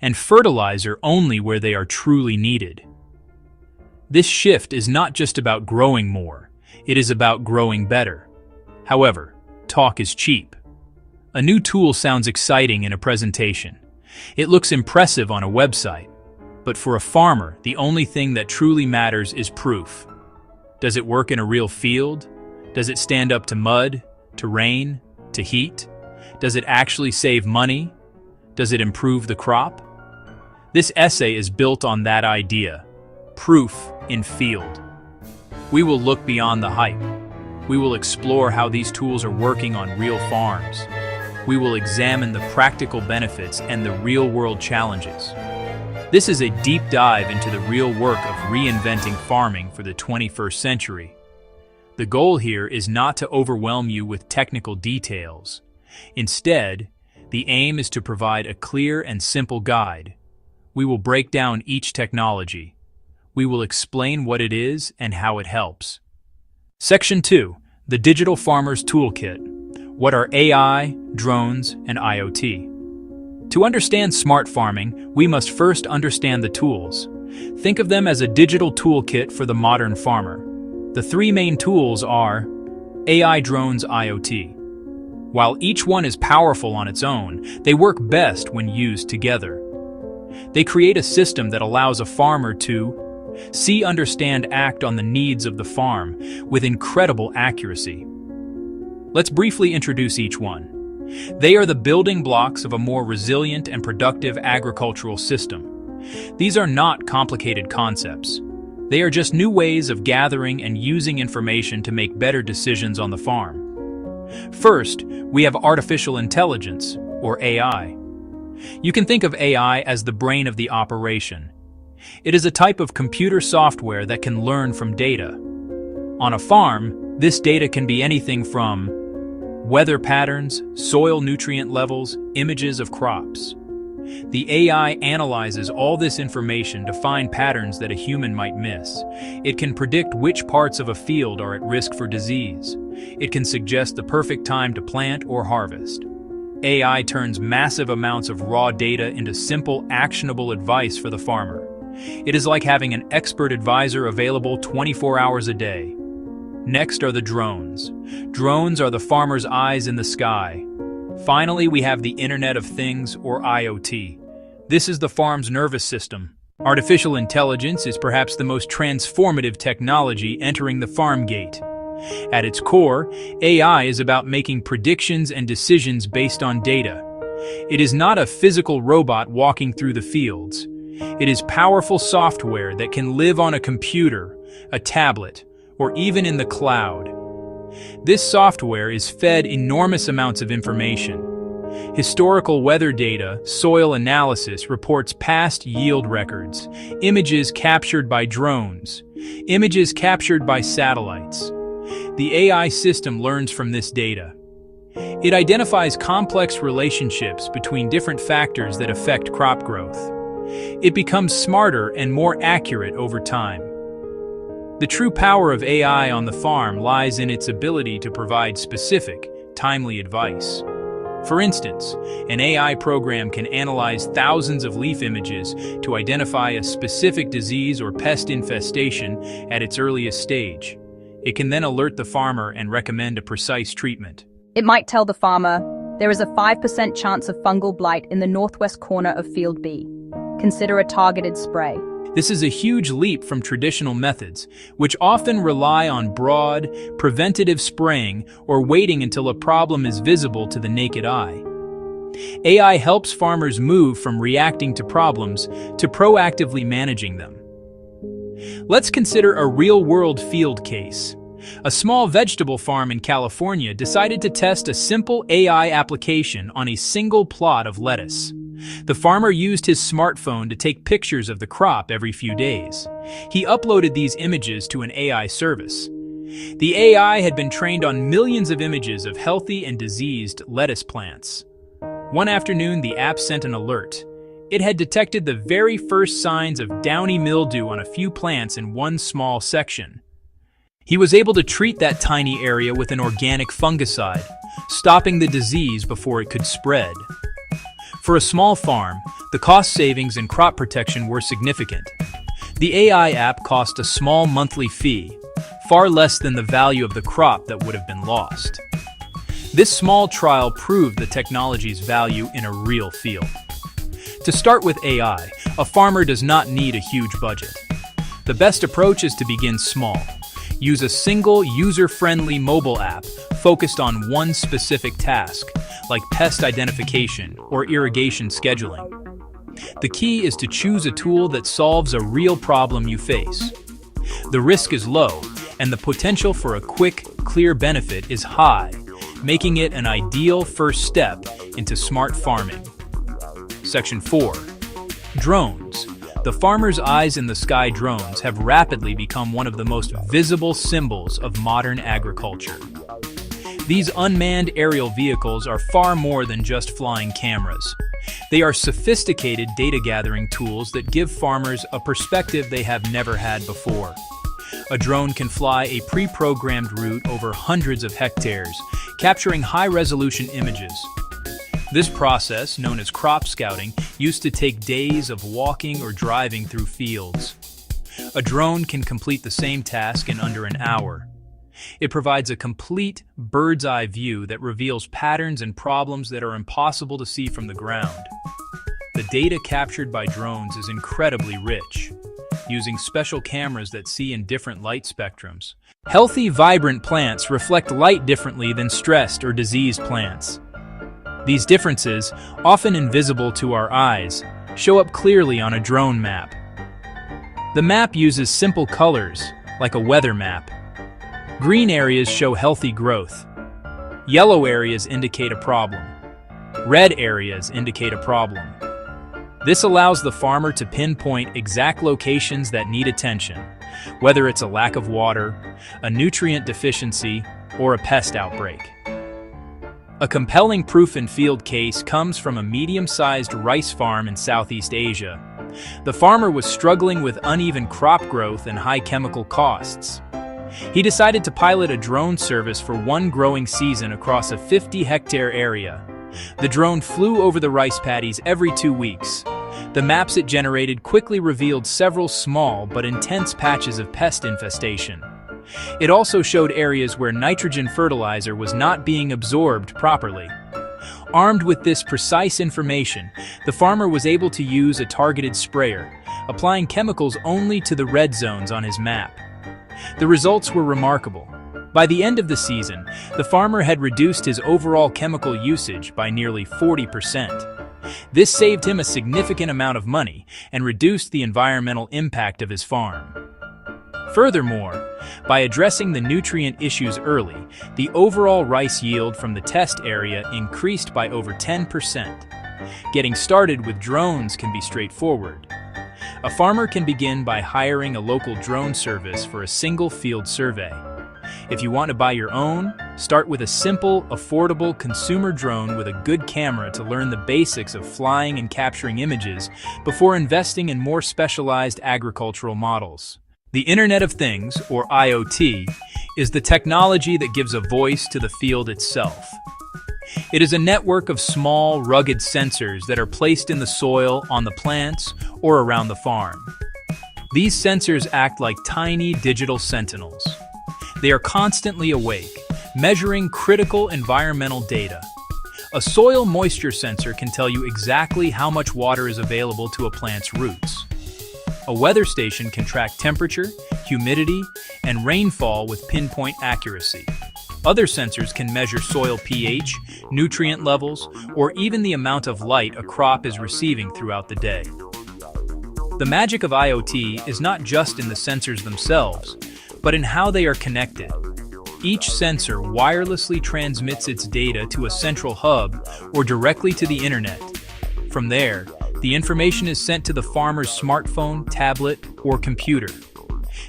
and fertilizer only where they are truly needed. This shift is not just about growing more, it is about growing better. However, talk is cheap. A new tool sounds exciting in a presentation. It looks impressive on a website. But for a farmer, the only thing that truly matters is proof. Does it work in a real field? Does it stand up to mud, to rain, to heat? Does it actually save money? Does it improve the crop? This essay is built on that idea. Proof in field. We will look beyond the hype. We will explore how these tools are working on real farms. We will examine the practical benefits and the real-world challenges. This is a deep dive into the real work of reinventing farming for the 21st century. The goal here is not to overwhelm you with technical details. Instead, the aim is to provide a clear and simple guide. We will break down each technology. We will explain what it is and how it helps. Section 2. The Digital Farmer's Toolkit. What are AI, drones, and IoT? To understand smart farming, we must first understand the tools. Think of them as a digital toolkit for the modern farmer. The three main tools are AI, drones, IoT. While each one is powerful on its own, they work best when used together. They create a system that allows a farmer to see, understand, act on the needs of the farm with incredible accuracy. Let's briefly introduce each one. They are the building blocks of a more resilient and productive agricultural system. These are not complicated concepts. They are just new ways of gathering and using information to make better decisions on the farm. First, we have artificial intelligence, or AI. You can think of AI as the brain of the operation. It is a type of computer software that can learn from data. On a farm, this data can be anything from weather patterns, soil nutrient levels, images of crops. The AI analyzes all this information to find patterns that a human might miss. It can predict which parts of a field are at risk for disease. It can suggest the perfect time to plant or harvest. AI turns massive amounts of raw data into simple, actionable advice for the farmer. It is like having an expert advisor available 24 hours a day. Next are the drones. Drones are the farmer's eyes in the sky. Finally, we have the Internet of Things, or IoT. This is the farm's nervous system. Artificial intelligence is perhaps the most transformative technology entering the farm gate. At its core, AI is about making predictions and decisions based on data. It is not a physical robot walking through the fields. It is powerful software that can live on a computer, a tablet, or even in the cloud. This software is fed enormous amounts of information. Historical weather data, soil analysis reports past yield records, images captured by drones, images captured by satellites. The AI system learns from this data. It identifies complex relationships between different factors that affect crop growth. It becomes smarter and more accurate over time. The true power of AI on the farm lies in its ability to provide specific, timely advice. For instance, an AI program can analyze thousands of leaf images to identify a specific disease or pest infestation at its earliest stage. It can then alert the farmer and recommend a precise treatment. It might tell the farmer, there is a 5% chance of fungal blight in the northwest corner of field B. Consider a targeted spray. This is a huge leap from traditional methods, which often rely on broad, preventative spraying or waiting until a problem is visible to the naked eye. AI helps farmers move from reacting to problems to proactively managing them. Let's consider a real-world field case. A small vegetable farm in California decided to test a simple AI application on a single plot of lettuce. The farmer used his smartphone to take pictures of the crop every few days. He uploaded these images to an AI service. The AI had been trained on millions of images of healthy and diseased lettuce plants. One afternoon, the app sent an alert. It had detected the very first signs of downy mildew on a few plants in one small section. He was able to treat that tiny area with an organic fungicide, stopping the disease before it could spread. For a small farm, the cost savings in crop protection were significant. The AI app cost a small monthly fee, far less than the value of the crop that would have been lost. This small trial proved the technology's value in a real field. To start with AI, a farmer does not need a huge budget. The best approach is to begin small. Use a single user-friendly mobile app focused on one specific task, like pest identification or irrigation scheduling. The key is to choose a tool that solves a real problem you face. The risk is low, and the potential for a quick, clear benefit is high, making it an ideal first step into smart farming. Section 4. Drones. The farmer's eyes in the sky drones have rapidly become one of the most visible symbols of modern agriculture. These unmanned aerial vehicles are far more than just flying cameras. They are sophisticated data-gathering tools that give farmers a perspective they have never had before. A drone can fly a pre-programmed route over hundreds of hectares, capturing high-resolution images. This process, known as crop scouting, used to take days of walking or driving through fields. A drone can complete the same task in under an hour. It provides a complete bird's-eye view that reveals patterns and problems that are impossible to see from the ground. The data captured by drones is incredibly rich, using special cameras that see in different light spectrums. Healthy, vibrant plants reflect light differently than stressed or diseased plants. These differences, often invisible to our eyes, show up clearly on a drone map. The map uses simple colors, like a weather map. Green areas show healthy growth. Yellow areas indicate a problem. Red areas indicate a problem. This allows the farmer to pinpoint exact locations that need attention, whether it's a lack of water, a nutrient deficiency, or a pest outbreak. A compelling proof-in-field case comes from a medium-sized rice farm in Southeast Asia. The farmer was struggling with uneven crop growth and high chemical costs. He decided to pilot a drone service for one growing season across a 50-hectare area. The drone flew over the rice paddies every 2 weeks. The maps it generated quickly revealed several small but intense patches of pest infestation. It also showed areas where nitrogen fertilizer was not being absorbed properly. Armed with this precise information, the farmer was able to use a targeted sprayer, applying chemicals only to the red zones on his map. The results were remarkable. By the end of the season, the farmer had reduced his overall chemical usage by nearly 40%. This saved him a significant amount of money and reduced the environmental impact of his farm. Furthermore, by addressing the nutrient issues early, the overall rice yield from the test area increased by over 10%. Getting started with drones can be straightforward. A farmer can begin by hiring a local drone service for a single field survey. If you want to buy your own, start with a simple, affordable consumer drone with a good camera to learn the basics of flying and capturing images before investing in more specialized agricultural models. The Internet of Things, or IoT, is the technology that gives a voice to the field itself. It is a network of small, rugged sensors that are placed in the soil, on the plants, or around the farm. These sensors act like tiny digital sentinels. They are constantly awake, measuring critical environmental data. A soil moisture sensor can tell you exactly how much water is available to a plant's roots. A weather station can track temperature, humidity, and rainfall with pinpoint accuracy. Other sensors can measure soil pH, nutrient levels, or even the amount of light a crop is receiving throughout the day. The magic of IoT is not just in the sensors themselves, but in how they are connected. Each sensor wirelessly transmits its data to a central hub or directly to the internet. From there, the information is sent to the farmer's smartphone, tablet, or computer.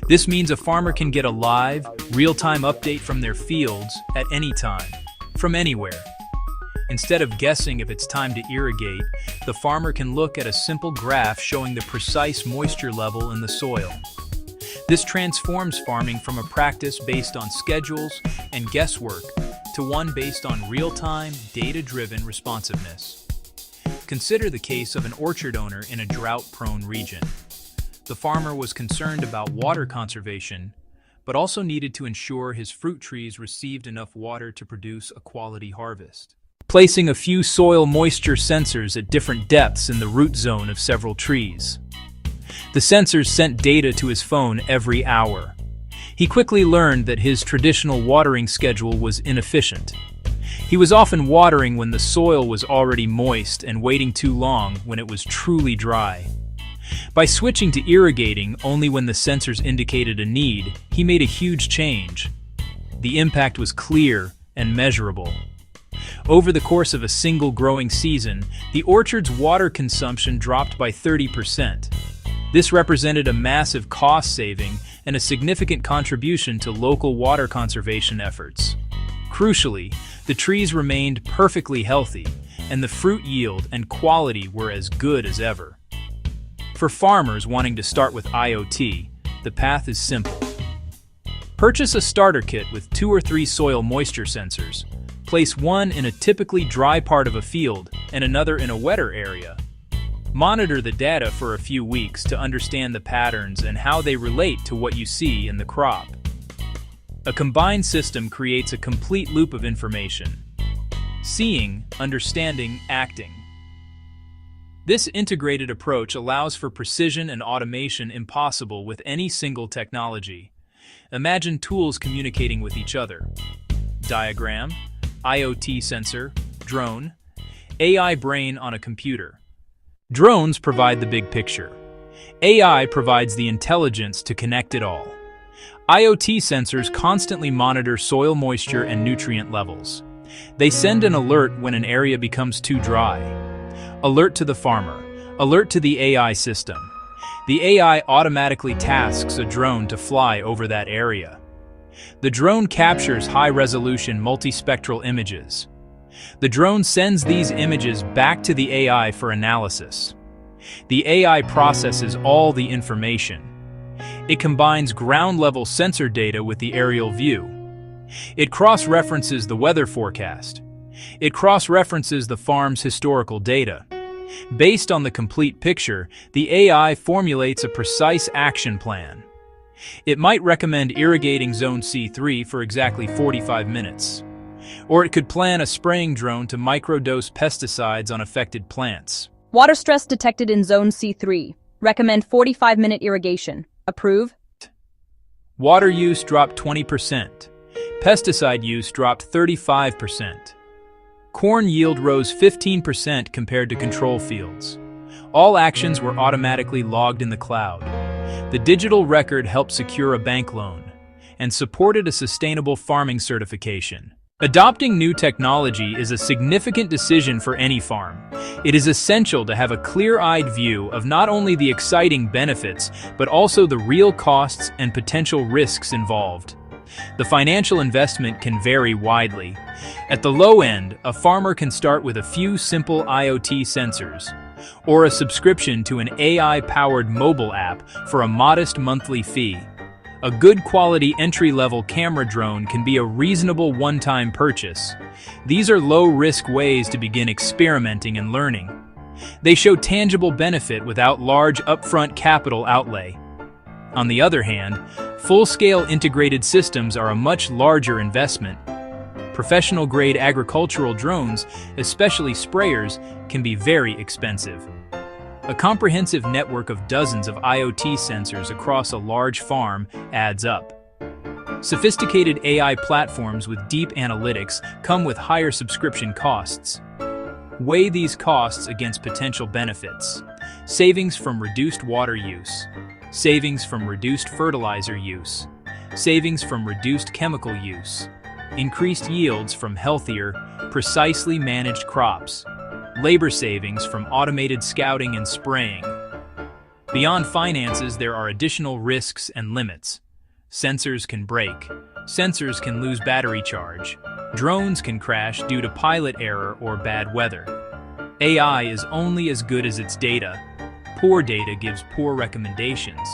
This means a farmer can get a live, real-time update from their fields at any time, from anywhere. Instead of guessing if it's time to irrigate, the farmer can look at a simple graph showing the precise moisture level in the soil. This transforms farming from a practice based on schedules and guesswork to one based on real-time, data-driven responsiveness. Consider the case of an orchard owner in a drought-prone region. The farmer was concerned about water conservation, but also needed to ensure his fruit trees received enough water to produce a quality harvest. Placing a few soil moisture sensors at different depths in the root zone of several trees. The sensors sent data to his phone every hour. He quickly learned that his traditional watering schedule was inefficient. He was often watering when the soil was already moist and waiting too long when it was truly dry. By switching to irrigating only when the sensors indicated a need, he made a huge change. The impact was clear and measurable. Over the course of a single growing season, the orchard's water consumption dropped by 30%. This represented a massive cost saving and a significant contribution to local water conservation efforts. Crucially, the trees remained perfectly healthy, and the fruit yield and quality were as good as ever. For farmers wanting to start with IoT, the path is simple. Purchase a starter kit with 2 or 3 soil moisture sensors. Place one in a typically dry part of a field and another in a wetter area. Monitor the data for a few weeks to understand the patterns and how they relate to what you see in the crop. A combined system creates a complete loop of information. Seeing, understanding, acting. This integrated approach allows for precision and automation impossible with any single technology. Imagine tools communicating with each other. Diagram, IoT sensor, drone, AI brain on a computer. Drones provide the big picture. AI provides the intelligence to connect it all. IoT sensors constantly monitor soil moisture and nutrient levels. They send an alert when an area becomes too dry. Alert to the farmer. Alert to the AI system. The AI automatically tasks a drone to fly over that area. The drone captures high-resolution multispectral images. The drone sends these images back to the AI for analysis. The AI processes all the information. It combines ground-level sensor data with the aerial view. It cross-references the weather forecast. It cross-references the farm's historical data. Based on the complete picture, the AI formulates a precise action plan. It might recommend irrigating Zone C3 for exactly 45 minutes. Or it could plan a spraying drone to microdose pesticides on affected plants. Water stress detected in Zone C3. Recommend 45-minute irrigation. Approve. Water use dropped 20%. Pesticide use dropped 35%. Corn yield rose 15% compared to control fields. All actions were automatically logged in the cloud. The digital record helped secure a bank loan and supported a sustainable farming certification. Adopting new technology is a significant decision for any farm. It is essential to have a clear-eyed view of not only the exciting benefits, but also the real costs and potential risks involved. The financial investment can vary widely. At the low end, a farmer can start with a few simple IoT sensors, or a subscription to an AI-powered mobile app for a modest monthly fee. A good quality entry-level camera drone can be a reasonable one-time purchase. These are low-risk ways to begin experimenting and learning. They show tangible benefit without large upfront capital outlay. On the other hand, full-scale integrated systems are a much larger investment. Professional-grade agricultural drones, especially sprayers, can be very expensive. A comprehensive network of dozens of IoT sensors across a large farm adds up. Sophisticated AI platforms with deep analytics come with higher subscription costs. Weigh these costs against potential benefits. Savings from reduced water use. Savings from reduced fertilizer use. Savings from reduced chemical use. Increased yields from healthier, precisely managed crops. Labor savings from automated scouting and spraying. Beyond finances, there are additional risks and limits. Sensors can break. Sensors can lose battery charge. Drones can crash due to pilot error or bad weather. AI is only as good as its data. Poor data gives poor recommendations.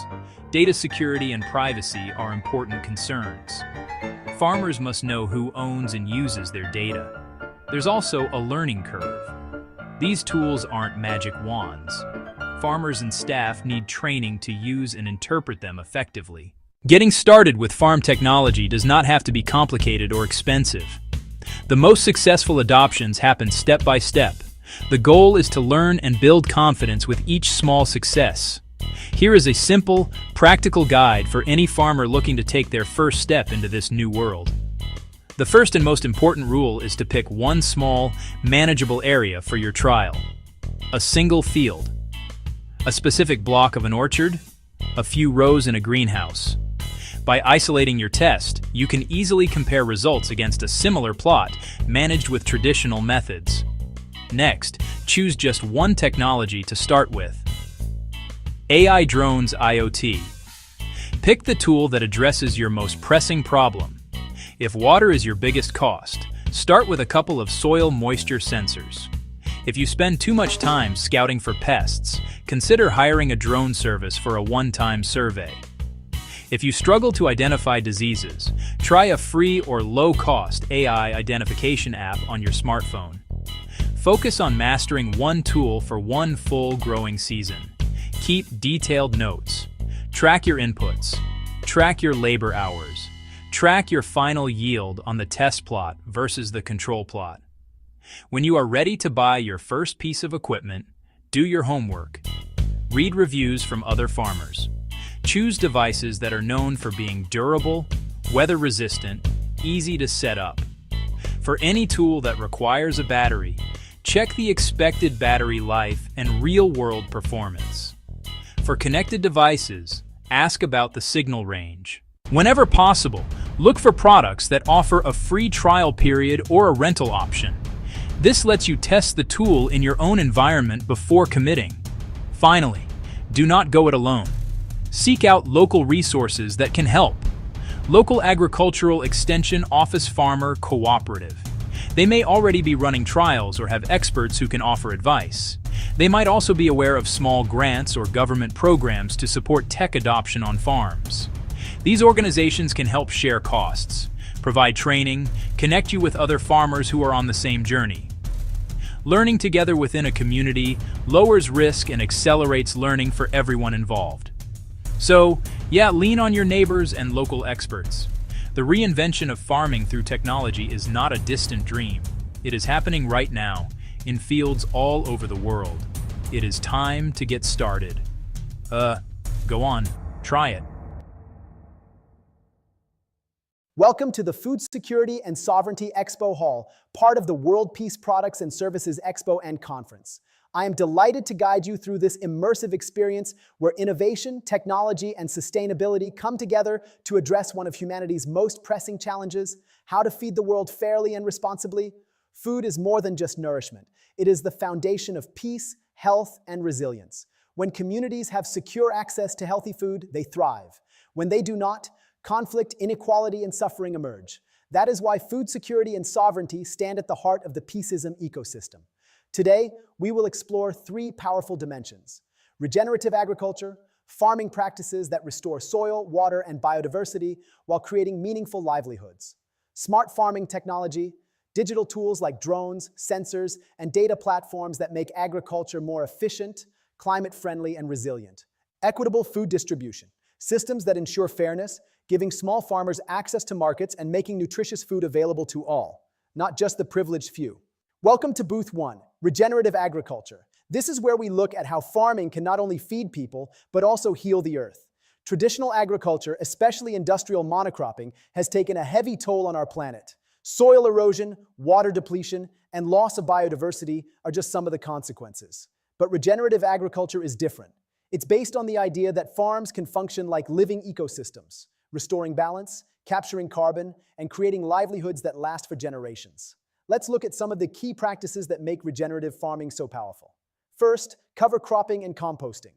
Data security and privacy are important concerns. Farmers must know who owns and uses their data. There's also a learning curve. These tools aren't magic wands. Farmers and staff need training to use and interpret them effectively. Getting started with farm technology does not have to be complicated or expensive. The most successful adoptions happen step by step. The goal is to learn and build confidence with each small success. Here is a simple, practical guide for any farmer looking to take their first step into this new world. The first and most important rule is to pick one small, manageable area for your trial. A single field. A specific block of an orchard. A few rows in a greenhouse. By isolating your test, you can easily compare results against a similar plot managed with traditional methods. Next, choose just one technology to start with. AI Drones IoT. Pick the tool that addresses your most pressing problem. If water is your biggest cost, start with a couple of soil moisture sensors. If you spend too much time scouting for pests, consider hiring a drone service for a one-time survey. If you struggle to identify diseases, try a free or low-cost AI identification app on your smartphone. Focus on mastering one tool for one full growing season. Keep detailed notes. Track your inputs. Track your labor hours. Track your final yield on the test plot versus the control plot. When you are ready to buy your first piece of equipment, do your homework. Read reviews from other farmers. Choose devices that are known for being durable, weather-resistant, easy to set up. For any tool that requires a battery, check the expected battery life and real-world performance. For connected devices, ask about the signal range. Whenever possible, look for products that offer a free trial period or a rental option. This lets you test the tool in your own environment before committing. Finally, do not go it alone. Seek out local resources that can help. Local agricultural extension office farmer cooperative. They may already be running trials or have experts who can offer advice. They might also be aware of small grants or government programs to support tech adoption on farms. These organizations can help share costs, provide training, connect you with other farmers who are on the same journey. Learning together within a community lowers risk and accelerates learning for everyone involved. So, lean on your neighbors and local experts. The reinvention of farming through technology is not a distant dream. It is happening right now, in fields all over the world. It is time to get started. Go on, try it. Welcome to the Food Security and Sovereignty Expo Hall, part of the World Peace Products and Services Expo and Conference. I am delighted to guide you through this immersive experience where innovation, technology, and sustainability come together to address one of humanity's most pressing challenges: how to feed the world fairly and responsibly. Food is more than just nourishment. It is the foundation of peace, health, and resilience. When communities have secure access to healthy food, they thrive. When they do not, conflict, inequality, and suffering emerge. That is why food security and sovereignty stand at the heart of the peaceism ecosystem. Today, we will explore three powerful dimensions: regenerative agriculture, farming practices that restore soil, water, and biodiversity while creating meaningful livelihoods. Smart farming technology, digital tools like drones, sensors, and data platforms that make agriculture more efficient, climate-friendly, and resilient. Equitable food distribution, systems that ensure fairness, giving small farmers access to markets and making nutritious food available to all, not just the privileged few. Welcome to Booth 1, Regenerative Agriculture. This is where we look at how farming can not only feed people, but also heal the earth. Traditional agriculture, especially industrial monocropping, has taken a heavy toll on our planet. Soil erosion, water depletion, and loss of biodiversity are just some of the consequences. But regenerative agriculture is different. It's based on the idea that farms can function like living ecosystems, restoring balance, capturing carbon, and creating livelihoods that last for generations. Let's look at some of the key practices that make regenerative farming so powerful. First, cover cropping and composting.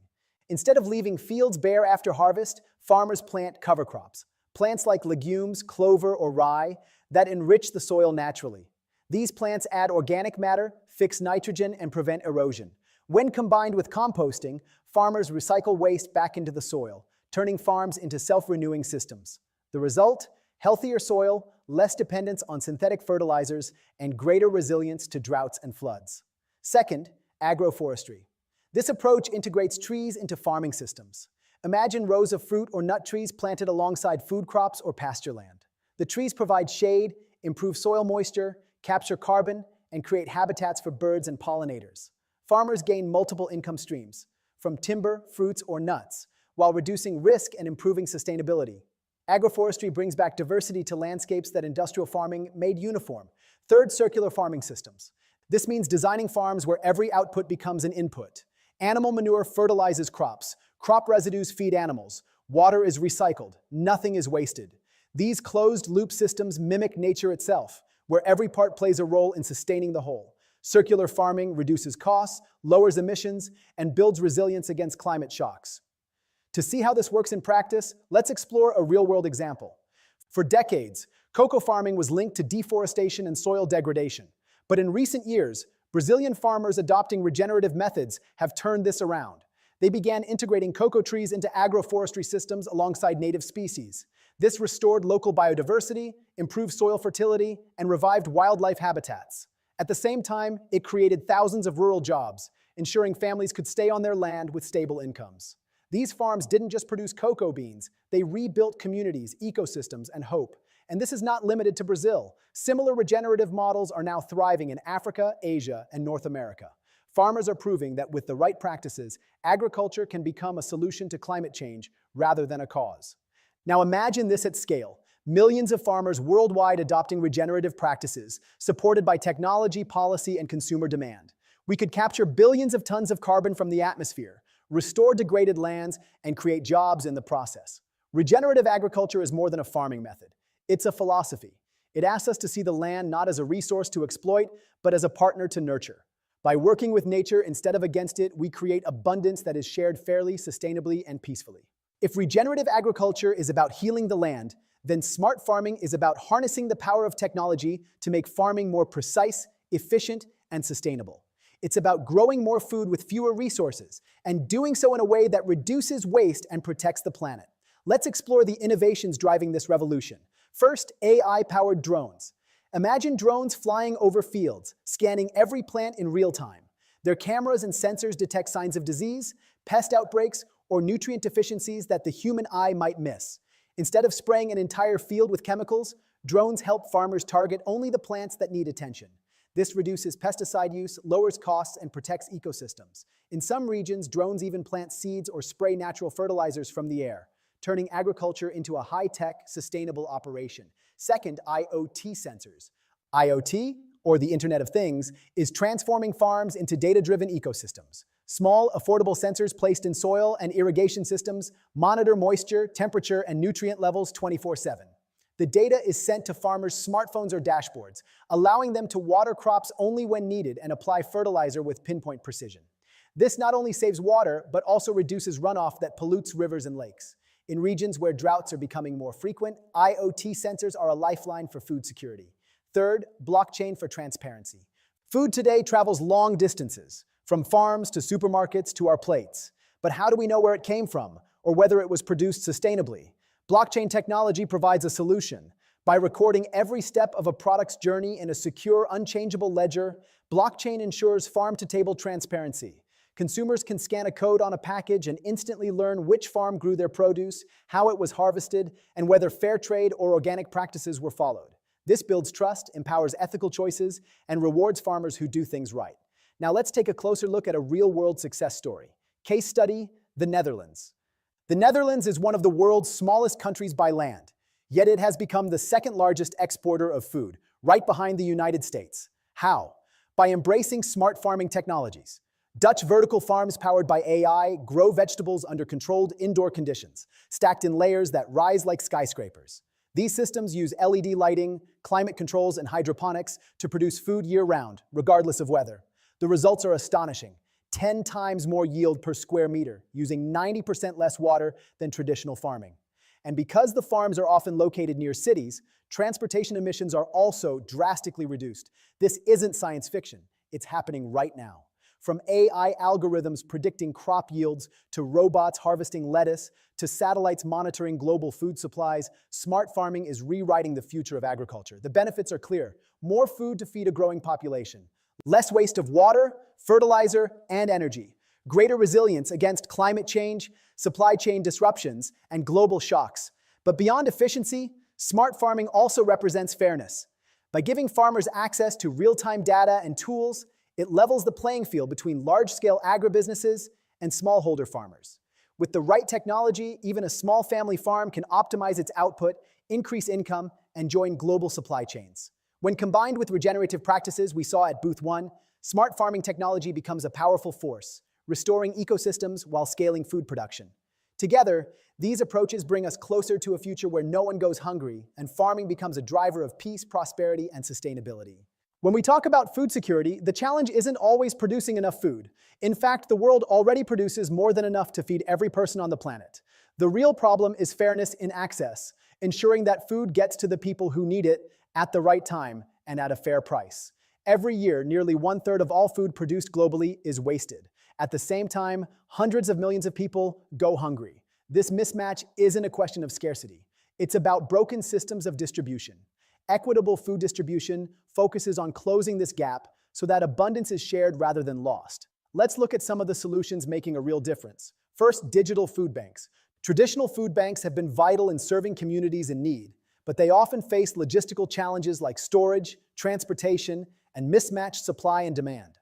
Instead of leaving fields bare after harvest, farmers plant cover crops. Plants like legumes, clover, or rye that enrich the soil naturally. These plants add organic matter, fix nitrogen, and prevent erosion. When combined with composting, farmers recycle waste back into the soil, turning farms into self-renewing systems. The result? Healthier soil, less dependence on synthetic fertilizers, and greater resilience to droughts and floods. Second, agroforestry. This approach integrates trees into farming systems. Imagine rows of fruit or nut trees planted alongside food crops or pasture land. The trees provide shade, improve soil moisture, capture carbon, and create habitats for birds and pollinators. Farmers gain multiple income streams, from timber, fruits, or nuts, while reducing risk and improving sustainability. Agroforestry brings back diversity to landscapes that industrial farming made uniform. Third, circular farming systems. This means designing farms where every output becomes an input. Animal manure fertilizes crops. Crop residues feed animals. Water is recycled. Nothing is wasted. These closed-loop systems mimic nature itself, where every part plays a role in sustaining the whole. Circular farming reduces costs, lowers emissions, and builds resilience against climate shocks. To see how this works in practice, let's explore a real-world example. For decades, cocoa farming was linked to deforestation and soil degradation. But in recent years, Brazilian farmers adopting regenerative methods have turned this around. They began integrating cocoa trees into agroforestry systems alongside native species. This restored local biodiversity, improved soil fertility, and revived wildlife habitats. At the same time, it created thousands of rural jobs, ensuring families could stay on their land with stable incomes. These farms didn't just produce cocoa beans, they rebuilt communities, ecosystems, and hope. And this is not limited to Brazil. Similar regenerative models are now thriving in Africa, Asia, and North America. Farmers are proving that with the right practices, agriculture can become a solution to climate change rather than a cause. Now imagine this at scale. Millions of farmers worldwide adopting regenerative practices, supported by technology, policy, and consumer demand. We could capture billions of tons of carbon from the atmosphere, restore degraded lands, and create jobs in the process. Regenerative agriculture is more than a farming method. It's a philosophy. It asks us to see the land not as a resource to exploit, but as a partner to nurture. By working with nature instead of against it, we create abundance that is shared fairly, sustainably, and peacefully. If regenerative agriculture is about healing the land, then smart farming is about harnessing the power of technology to make farming more precise, efficient, and sustainable. It's about growing more food with fewer resources, and doing so in a way that reduces waste and protects the planet. Let's explore the innovations driving this revolution. First, AI-powered drones. Imagine drones flying over fields, scanning every plant in real time. Their cameras and sensors detect signs of disease, pest outbreaks, or nutrient deficiencies that the human eye might miss. Instead of spraying an entire field with chemicals, drones help farmers target only the plants that need attention. This reduces pesticide use, lowers costs, and protects ecosystems. In some regions, drones even plant seeds or spray natural fertilizers from the air, turning agriculture into a high-tech, sustainable operation. Second, IoT sensors. IoT, or the Internet of Things, is transforming farms into data-driven ecosystems. Small, affordable sensors placed in soil and irrigation systems monitor moisture, temperature, and nutrient levels 24/7. The data is sent to farmers' smartphones or dashboards, allowing them to water crops only when needed and apply fertilizer with pinpoint precision. This not only saves water, but also reduces runoff that pollutes rivers and lakes. In regions where droughts are becoming more frequent, IoT sensors are a lifeline for food security. Third, blockchain for transparency. Food today travels long distances, from farms to supermarkets to our plates. But how do we know where it came from, or whether it was produced sustainably? Blockchain technology provides a solution. By recording every step of a product's journey in a secure, unchangeable ledger, blockchain ensures farm-to-table transparency. Consumers can scan a code on a package and instantly learn which farm grew their produce, how it was harvested, and whether fair trade or organic practices were followed. This builds trust, empowers ethical choices, and rewards farmers who do things right. Now let's take a closer look at a real-world success story. Case study, the Netherlands. The Netherlands is one of the world's smallest countries by land, yet it has become the second largest exporter of food, right behind the United States. How? By embracing smart farming technologies. Dutch vertical farms powered by AI grow vegetables under controlled indoor conditions, stacked in layers that rise like skyscrapers. These systems use LED lighting, climate controls, and hydroponics to produce food year-round, regardless of weather. The results are astonishing. 10 times more yield per square meter, using 90% less water than traditional farming. And because the farms are often located near cities, transportation emissions are also drastically reduced. This isn't science fiction, it's happening right now. From AI algorithms predicting crop yields, to robots harvesting lettuce, to satellites monitoring global food supplies, smart farming is rewriting the future of agriculture. The benefits are clear: more food to feed a growing population, less waste of water, fertilizer, and energy, greater resilience against climate change, supply chain disruptions, and global shocks. But beyond efficiency, smart farming also represents fairness. By giving farmers access to real-time data and tools, it levels the playing field between large-scale agribusinesses and smallholder farmers. With the right technology, even a small family farm can optimize its output, increase income, and join global supply chains. When combined with regenerative practices we saw at Booth 1, smart farming technology becomes a powerful force, restoring ecosystems while scaling food production. Together, these approaches bring us closer to a future where no one goes hungry and farming becomes a driver of peace, prosperity, and sustainability. When we talk about food security, the challenge isn't always producing enough food. In fact, the world already produces more than enough to feed every person on the planet. The real problem is fairness in access, ensuring that food gets to the people who need it at the right time and at a fair price. Every year, nearly 1/3 of all food produced globally is wasted. At the same time, hundreds of millions of people go hungry. This mismatch isn't a question of scarcity. It's about broken systems of distribution. Equitable food distribution focuses on closing this gap so that abundance is shared rather than lost. Let's look at some of the solutions making a real difference. First, digital food banks. Traditional food banks have been vital in serving communities in need, but they often face logistical challenges like storage, transportation, and mismatched supply and demand.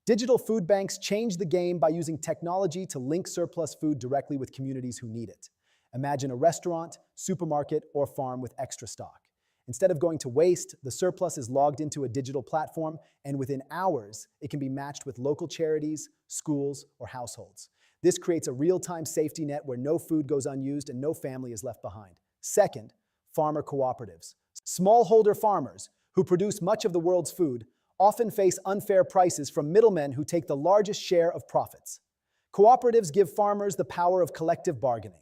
Digital food banks change the game by using technology to link surplus food directly with communities who need it. Imagine a restaurant, supermarket, or farm with extra stock. Instead of going to waste, the surplus is logged into a digital platform, and within hours, it can be matched with local charities, schools, or households. This creates a real-time safety net where no food goes unused and no family is left behind. Second, farmer cooperatives. Smallholder farmers, who produce much of the world's food, often face unfair prices from middlemen who take the largest share of profits. Cooperatives give farmers the power of collective bargaining.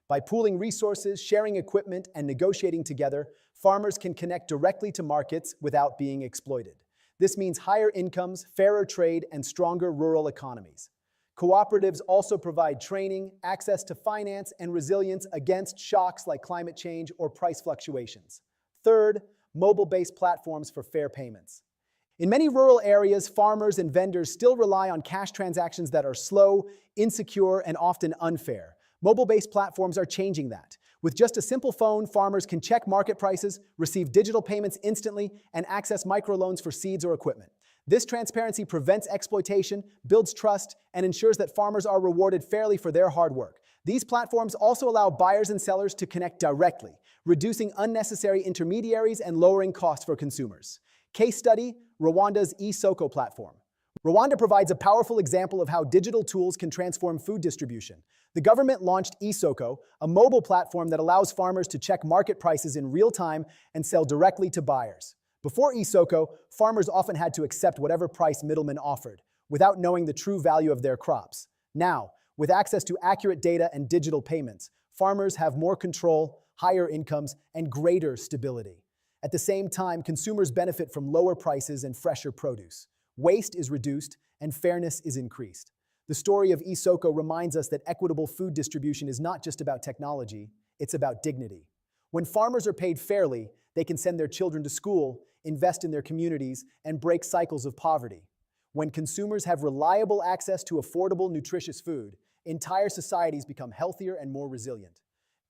By pooling resources, sharing equipment, and negotiating together, farmers can connect directly to markets without being exploited. This means higher incomes, fairer trade, and stronger rural economies. Cooperatives also provide training, access to finance, and resilience against shocks like climate change or price fluctuations. Third, mobile-based platforms for fair payments. In many rural areas, farmers and vendors still rely on cash transactions that are slow, insecure, and often unfair. Mobile-based platforms are changing that. With just a simple phone, farmers can check market prices, receive digital payments instantly, and access microloans for seeds or equipment. This transparency prevents exploitation, builds trust, and ensures that farmers are rewarded fairly for their hard work. These platforms also allow buyers and sellers to connect directly, reducing unnecessary intermediaries and lowering costs for consumers. Case study, Rwanda's eSoko platform. Rwanda provides a powerful example of how digital tools can transform food distribution. The government launched eSoko, a mobile platform that allows farmers to check market prices in real time and sell directly to buyers. Before eSoko, farmers often had to accept whatever price middlemen offered, without knowing the true value of their crops. Now, with access to accurate data and digital payments, farmers have more control, higher incomes, and greater stability. At the same time, consumers benefit from lower prices and fresher produce. Waste is reduced, and fairness is increased. The story of Isoko reminds us that equitable food distribution is not just about technology, it's about dignity. When farmers are paid fairly, they can send their children to school, invest in their communities, and break cycles of poverty. When consumers have reliable access to affordable, nutritious food, entire societies become healthier and more resilient.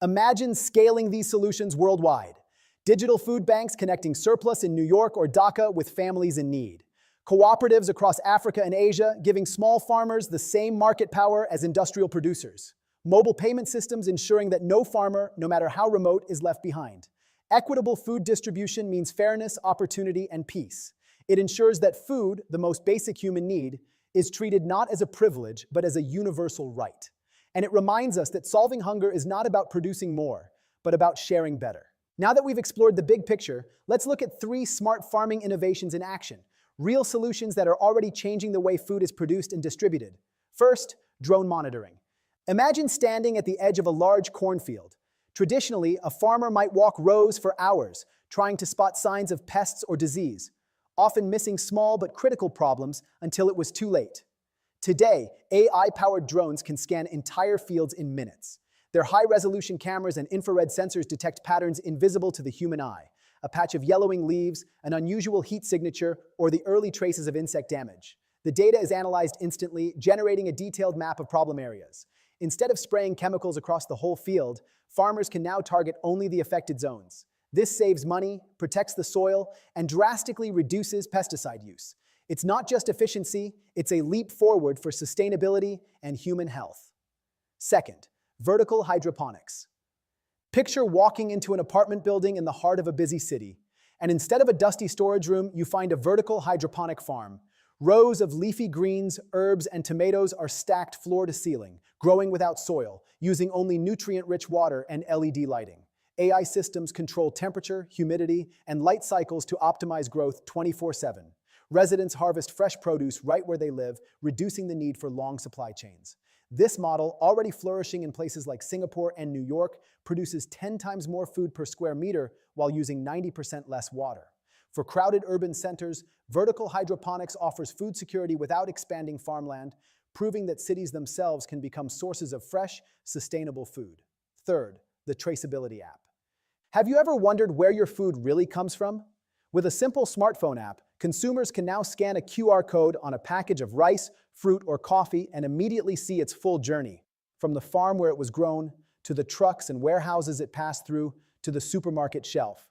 Imagine scaling these solutions worldwide. Digital food banks connecting surplus in New York or Dhaka with families in need. Cooperatives across Africa and Asia giving small farmers the same market power as industrial producers. Mobile payment systems ensuring that no farmer, no matter how remote, is left behind. Equitable food distribution means fairness, opportunity, and peace. It ensures that food, the most basic human need, is treated not as a privilege, but as a universal right. And it reminds us that solving hunger is not about producing more, but about sharing better. Now that we've explored the big picture, let's look at 3 smart farming innovations in action. Real solutions that are already changing the way food is produced and distributed. First, drone monitoring. Imagine standing at the edge of a large cornfield. Traditionally, a farmer might walk rows for hours, trying to spot signs of pests or disease, often missing small but critical problems until it was too late. Today, AI-powered drones can scan entire fields in minutes. Their high-resolution cameras and infrared sensors detect patterns invisible to the human eye, a patch of yellowing leaves, an unusual heat signature, or the early traces of insect damage. The data is analyzed instantly, generating a detailed map of problem areas. Instead of spraying chemicals across the whole field, farmers can now target only the affected zones. This saves money, protects the soil, and drastically reduces pesticide use. It's not just efficiency, it's a leap forward for sustainability and human health. Second, vertical hydroponics. Picture walking into an apartment building in the heart of a busy city, and instead of a dusty storage room, you find a vertical hydroponic farm. Rows of leafy greens, herbs, and tomatoes are stacked floor to ceiling, growing without soil, using only nutrient-rich water and LED lighting. AI systems control temperature, humidity, and light cycles to optimize growth 24/7. Residents harvest fresh produce right where they live, reducing the need for long supply chains. This model, already flourishing in places like Singapore and New York, produces 10 times more food per square meter while using 90% less water. For crowded urban centers, vertical hydroponics offers food security without expanding farmland, proving that cities themselves can become sources of fresh, sustainable food. Third, the traceability app. Have you ever wondered where your food really comes from? With a simple smartphone app, consumers can now scan a QR code on a package of rice, fruit, or coffee and immediately see its full journey, from the farm where it was grown, to the trucks and warehouses it passed through, to the supermarket shelf.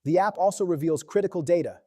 The app also reveals critical data,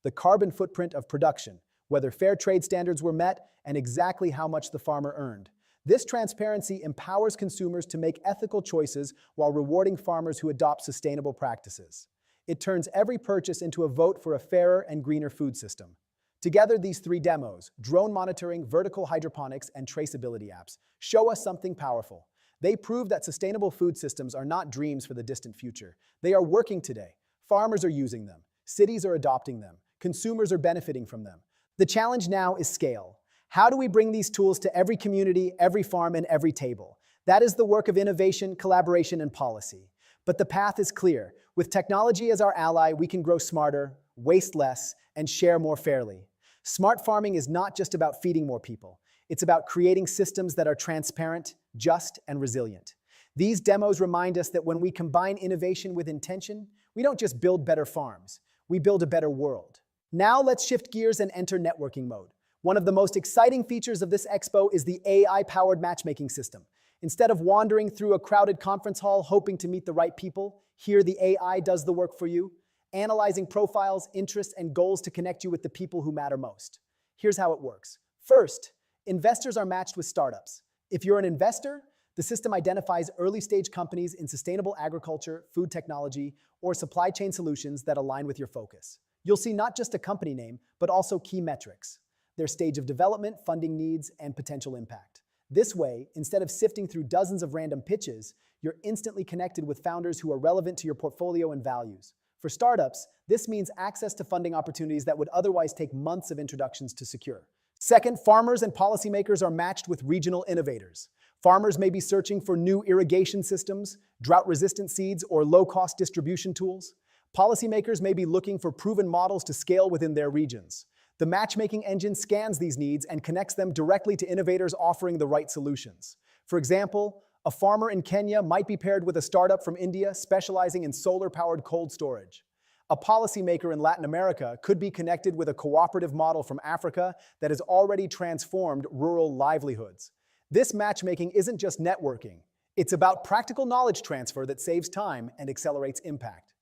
the carbon footprint of production, whether fair trade standards were met, and exactly how much the farmer earned. This transparency empowers consumers to make ethical choices while rewarding farmers who adopt sustainable practices. It turns every purchase into a vote for a fairer and greener food system. Together, these 3 demos, drone monitoring, vertical hydroponics, and traceability apps, show us something powerful. They prove that sustainable food systems are not dreams for the distant future. They are working today. Farmers are using them. Cities are adopting them. Consumers are benefiting from them. The challenge now is scale. How do we bring these tools to every community, every farm, and every table? That is the work of innovation, collaboration, and policy. But the path is clear. With technology as our ally, we can grow smarter, waste less, and share more fairly. Smart farming is not just about feeding more people. It's about creating systems that are transparent, just, and resilient. These demos remind us that when we combine innovation with intention, we don't just build better farms, we build a better world. Now let's shift gears and enter networking mode. One of the most exciting features of this expo is the AI-powered matchmaking system. Instead of wandering through a crowded conference hall hoping to meet the right people, here the AI does the work for you, analyzing profiles, interests, and goals to connect you with the people who matter most. Here's how it works. First, investors are matched with startups. If you're an investor, the system identifies early-stage companies in sustainable agriculture, food technology, or supply chain solutions that align with your focus. You'll see not just a company name, but also key metrics, their stage of development, funding needs, and potential impact. This way, instead of sifting through dozens of random pitches, you're instantly connected with founders who are relevant to your portfolio and values. For startups, this means access to funding opportunities that would otherwise take months of introductions to secure. Second, farmers and policymakers are matched with regional innovators. Farmers may be searching for new irrigation systems, drought-resistant seeds, or low-cost distribution tools. Policymakers may be looking for proven models to scale within their regions. The matchmaking engine scans these needs and connects them directly to innovators offering the right solutions. For example, a farmer in Kenya might be paired with a startup from India specializing in solar-powered cold storage. A policymaker in Latin America could be connected with a cooperative model from Africa that has already transformed rural livelihoods. This matchmaking isn't just networking. It's about practical knowledge transfer that saves time and accelerates impact.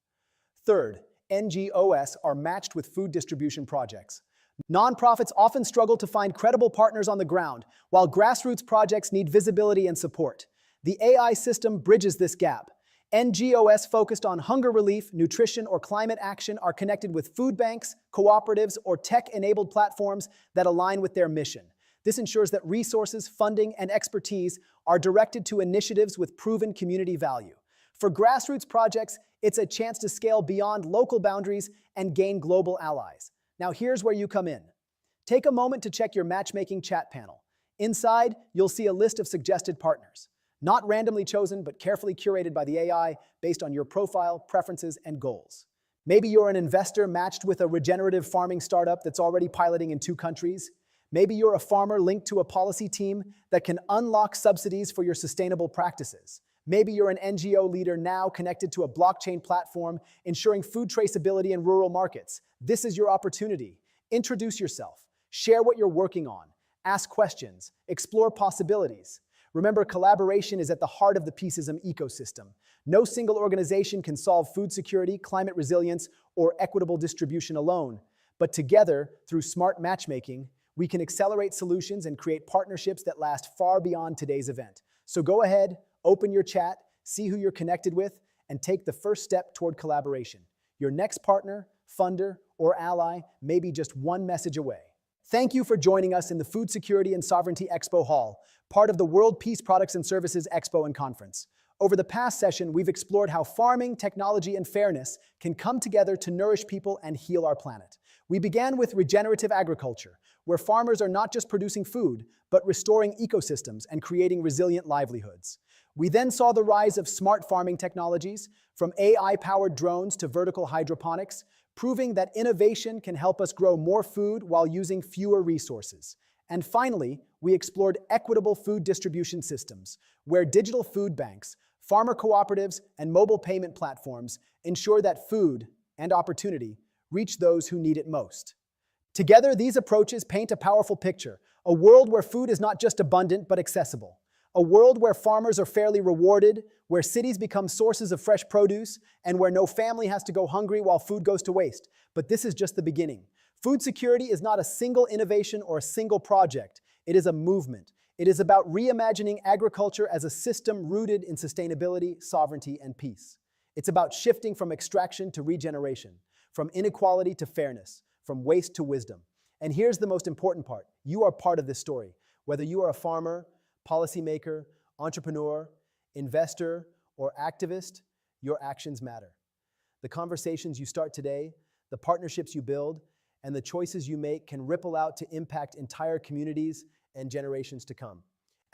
Third, NGOs are matched with food distribution projects. Nonprofits often struggle to find credible partners on the ground, while grassroots projects need visibility and support. The AI system bridges this gap. NGOs focused on hunger relief, nutrition, or climate action are connected with food banks, cooperatives, or tech-enabled platforms that align with their mission. This ensures that resources, funding, and expertise are directed to initiatives with proven community value. For grassroots projects, it's a chance to scale beyond local boundaries and gain global allies. Now here's where you come in. Take a moment to check your matchmaking chat panel. Inside, you'll see a list of suggested partners. Not randomly chosen, but carefully curated by the AI based on your profile, preferences, and goals. Maybe you're an investor matched with a regenerative farming startup that's already piloting in 2 countries. Maybe you're a farmer linked to a policy team that can unlock subsidies for your sustainable practices. Maybe you're an NGO leader now connected to a blockchain platform ensuring food traceability in rural markets. This is your opportunity. Introduce yourself. Share what you're working on. Ask questions. Explore possibilities. Remember, collaboration is at the heart of the Peaceism ecosystem. No single organization can solve food security, climate resilience, or equitable distribution alone. But together, through smart matchmaking, we can accelerate solutions and create partnerships that last far beyond today's event. So go ahead, open your chat, see who you're connected with, and take the first step toward collaboration. Your next partner, funder, or ally may be just one message away. Thank you for joining us in the Food Security and Sovereignty Expo Hall, part of the World Peace Products and Services Expo and Conference. Over the past session, we've explored how farming, technology, and fairness can come together to nourish people and heal our planet. We began with regenerative agriculture, where farmers are not just producing food, but restoring ecosystems and creating resilient livelihoods. We then saw the rise of smart farming technologies, from AI-powered drones to vertical hydroponics, proving that innovation can help us grow more food while using fewer resources. And finally, we explored equitable food distribution systems, where digital food banks, farmer cooperatives, and mobile payment platforms ensure that food and opportunity reach those who need it most. Together, these approaches paint a powerful picture, a world where food is not just abundant but accessible. A world where farmers are fairly rewarded, where cities become sources of fresh produce, and where no family has to go hungry while food goes to waste. But this is just the beginning. Food security is not a single innovation or a single project. It is a movement. It is about reimagining agriculture as a system rooted in sustainability, sovereignty, and peace. It's about shifting from extraction to regeneration, from inequality to fairness, from waste to wisdom. And here's the most important part. You are part of this story. Whether you are a farmer, policymaker, entrepreneur, investor, or activist, your actions matter. The conversations you start today, the partnerships you build, and the choices you make can ripple out to impact entire communities and generations to come.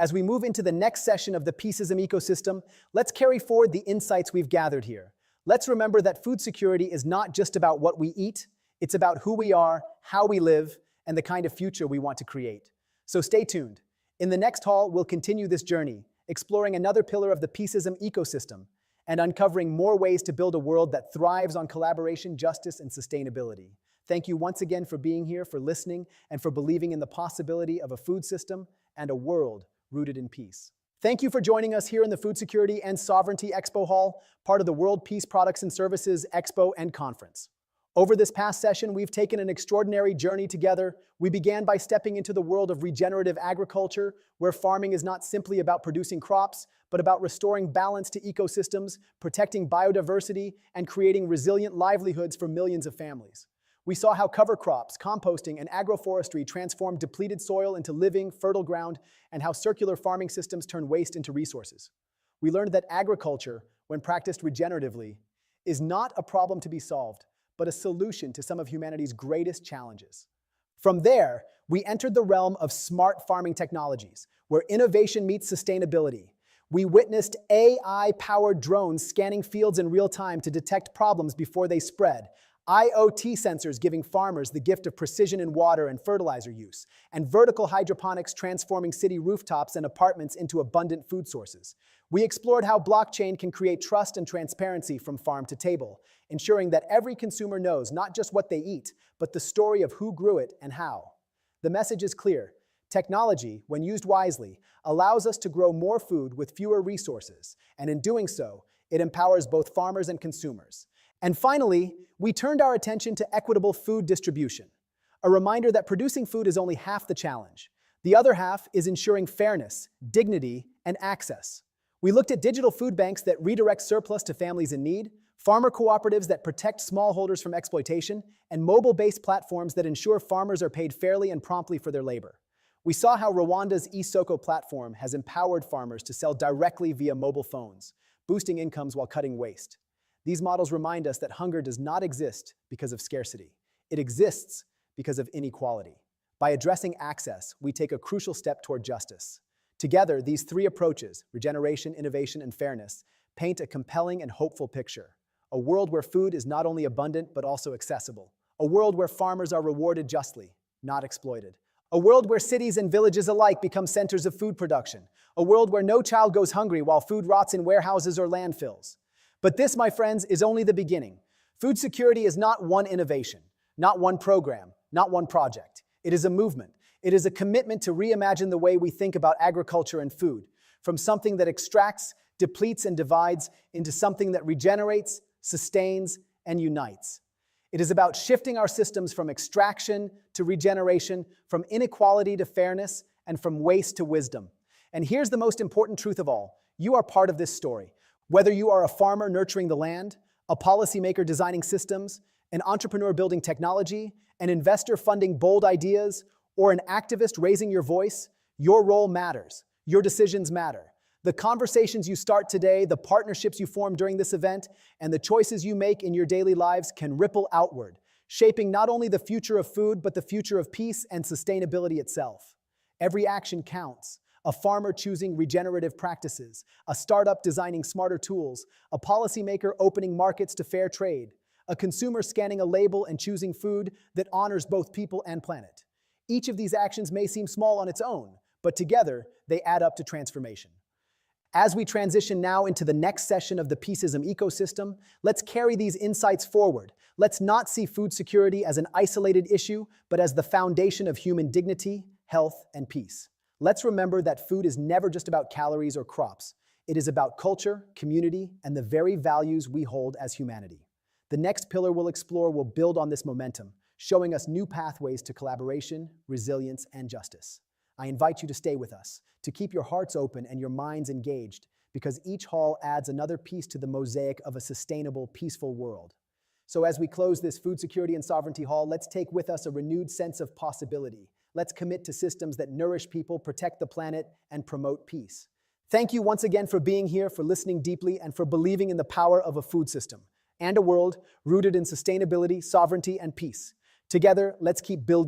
As we move into the next session of the Peaceism ecosystem, let's carry forward the insights we've gathered here. Let's remember that food security is not just about what we eat, it's about who we are, how we live, and the kind of future we want to create. So stay tuned. In the next hall, we'll continue this journey, exploring another pillar of the Peaceism ecosystem and uncovering more ways to build a world that thrives on collaboration, justice, and sustainability. Thank you once again for being here, for listening, and for believing in the possibility of a food system and a world rooted in peace. Thank you for joining us here in the Food Security and Sovereignty Expo Hall, part of the World Peace Products and Services Expo and Conference. Over this past session, we've taken an extraordinary journey together. We began by stepping into the world of regenerative agriculture, where farming is not simply about producing crops, but about restoring balance to ecosystems, protecting biodiversity, and creating resilient livelihoods for millions of families. We saw how cover crops, composting, and agroforestry transform depleted soil into living, fertile ground, and how circular farming systems turn waste into resources. We learned that agriculture, when practiced regeneratively, is not a problem to be solved, but a solution to some of humanity's greatest challenges. From there, we entered the realm of smart farming technologies, where innovation meets sustainability. We witnessed AI-powered drones scanning fields in real time to detect problems before they spread, IoT sensors giving farmers the gift of precision in water and fertilizer use, and vertical hydroponics transforming city rooftops and apartments into abundant food sources. We explored how blockchain can create trust and transparency from farm to table, ensuring that every consumer knows not just what they eat, but the story of who grew it and how. The message is clear. Technology, when used wisely, allows us to grow more food with fewer resources, and in doing so, it empowers both farmers and consumers. And finally, we turned our attention to equitable food distribution, a reminder that producing food is only half the challenge. The other half is ensuring fairness, dignity, and access. We looked at digital food banks that redirect surplus to families in need, farmer cooperatives that protect smallholders from exploitation, and mobile-based platforms that ensure farmers are paid fairly and promptly for their labor. We saw how Rwanda's eSoko platform has empowered farmers to sell directly via mobile phones, boosting incomes while cutting waste. These models remind us that hunger does not exist because of scarcity. It exists because of inequality. By addressing access, we take a crucial step toward justice. Together, these three approaches, regeneration, innovation, and fairness, paint a compelling and hopeful picture. A world where food is not only abundant, but also accessible. A world where farmers are rewarded justly, not exploited. A world where cities and villages alike become centers of food production. A world where no child goes hungry while food rots in warehouses or landfills. But this, my friends, is only the beginning. Food security is not one innovation, not one program, not one project. It is a movement. It is a commitment to reimagine the way we think about agriculture and food, from something that extracts, depletes, and divides into something that regenerates, sustains, and unites. It is about shifting our systems from extraction to regeneration, from inequality to fairness, and from waste to wisdom. And here's the most important truth of all. You are part of this story. Whether you are a farmer nurturing the land, a policymaker designing systems, an entrepreneur building technology, an investor funding bold ideas, or an activist raising your voice, your role matters. Your decisions matter. The conversations you start today, the partnerships you form during this event, and the choices you make in your daily lives can ripple outward, shaping not only the future of food, but the future of peace and sustainability itself. Every action counts. A farmer choosing regenerative practices, a startup designing smarter tools, a policymaker opening markets to fair trade, a consumer scanning a label and choosing food that honors both people and planet. Each of these actions may seem small on its own, but together they add up to transformation. As we transition now into the next session of the Peaceism ecosystem, let's carry these insights forward. Let's not see food security as an isolated issue, but as the foundation of human dignity, health, and peace. Let's remember that food is never just about calories or crops. It is about culture, community, and the very values we hold as humanity. The next pillar we'll explore will build on this momentum, showing us new pathways to collaboration, resilience, and justice. I invite you to stay with us, to keep your hearts open and your minds engaged, because each hall adds another piece to the mosaic of a sustainable, peaceful world. So as we close this Food Security and Sovereignty Hall, let's take with us a renewed sense of possibility. Let's commit to systems that nourish people, protect the planet, and promote peace. Thank you once again for being here, for listening deeply, and for believing in the power of a food system and a world rooted in sustainability, sovereignty, and peace. Together, let's keep building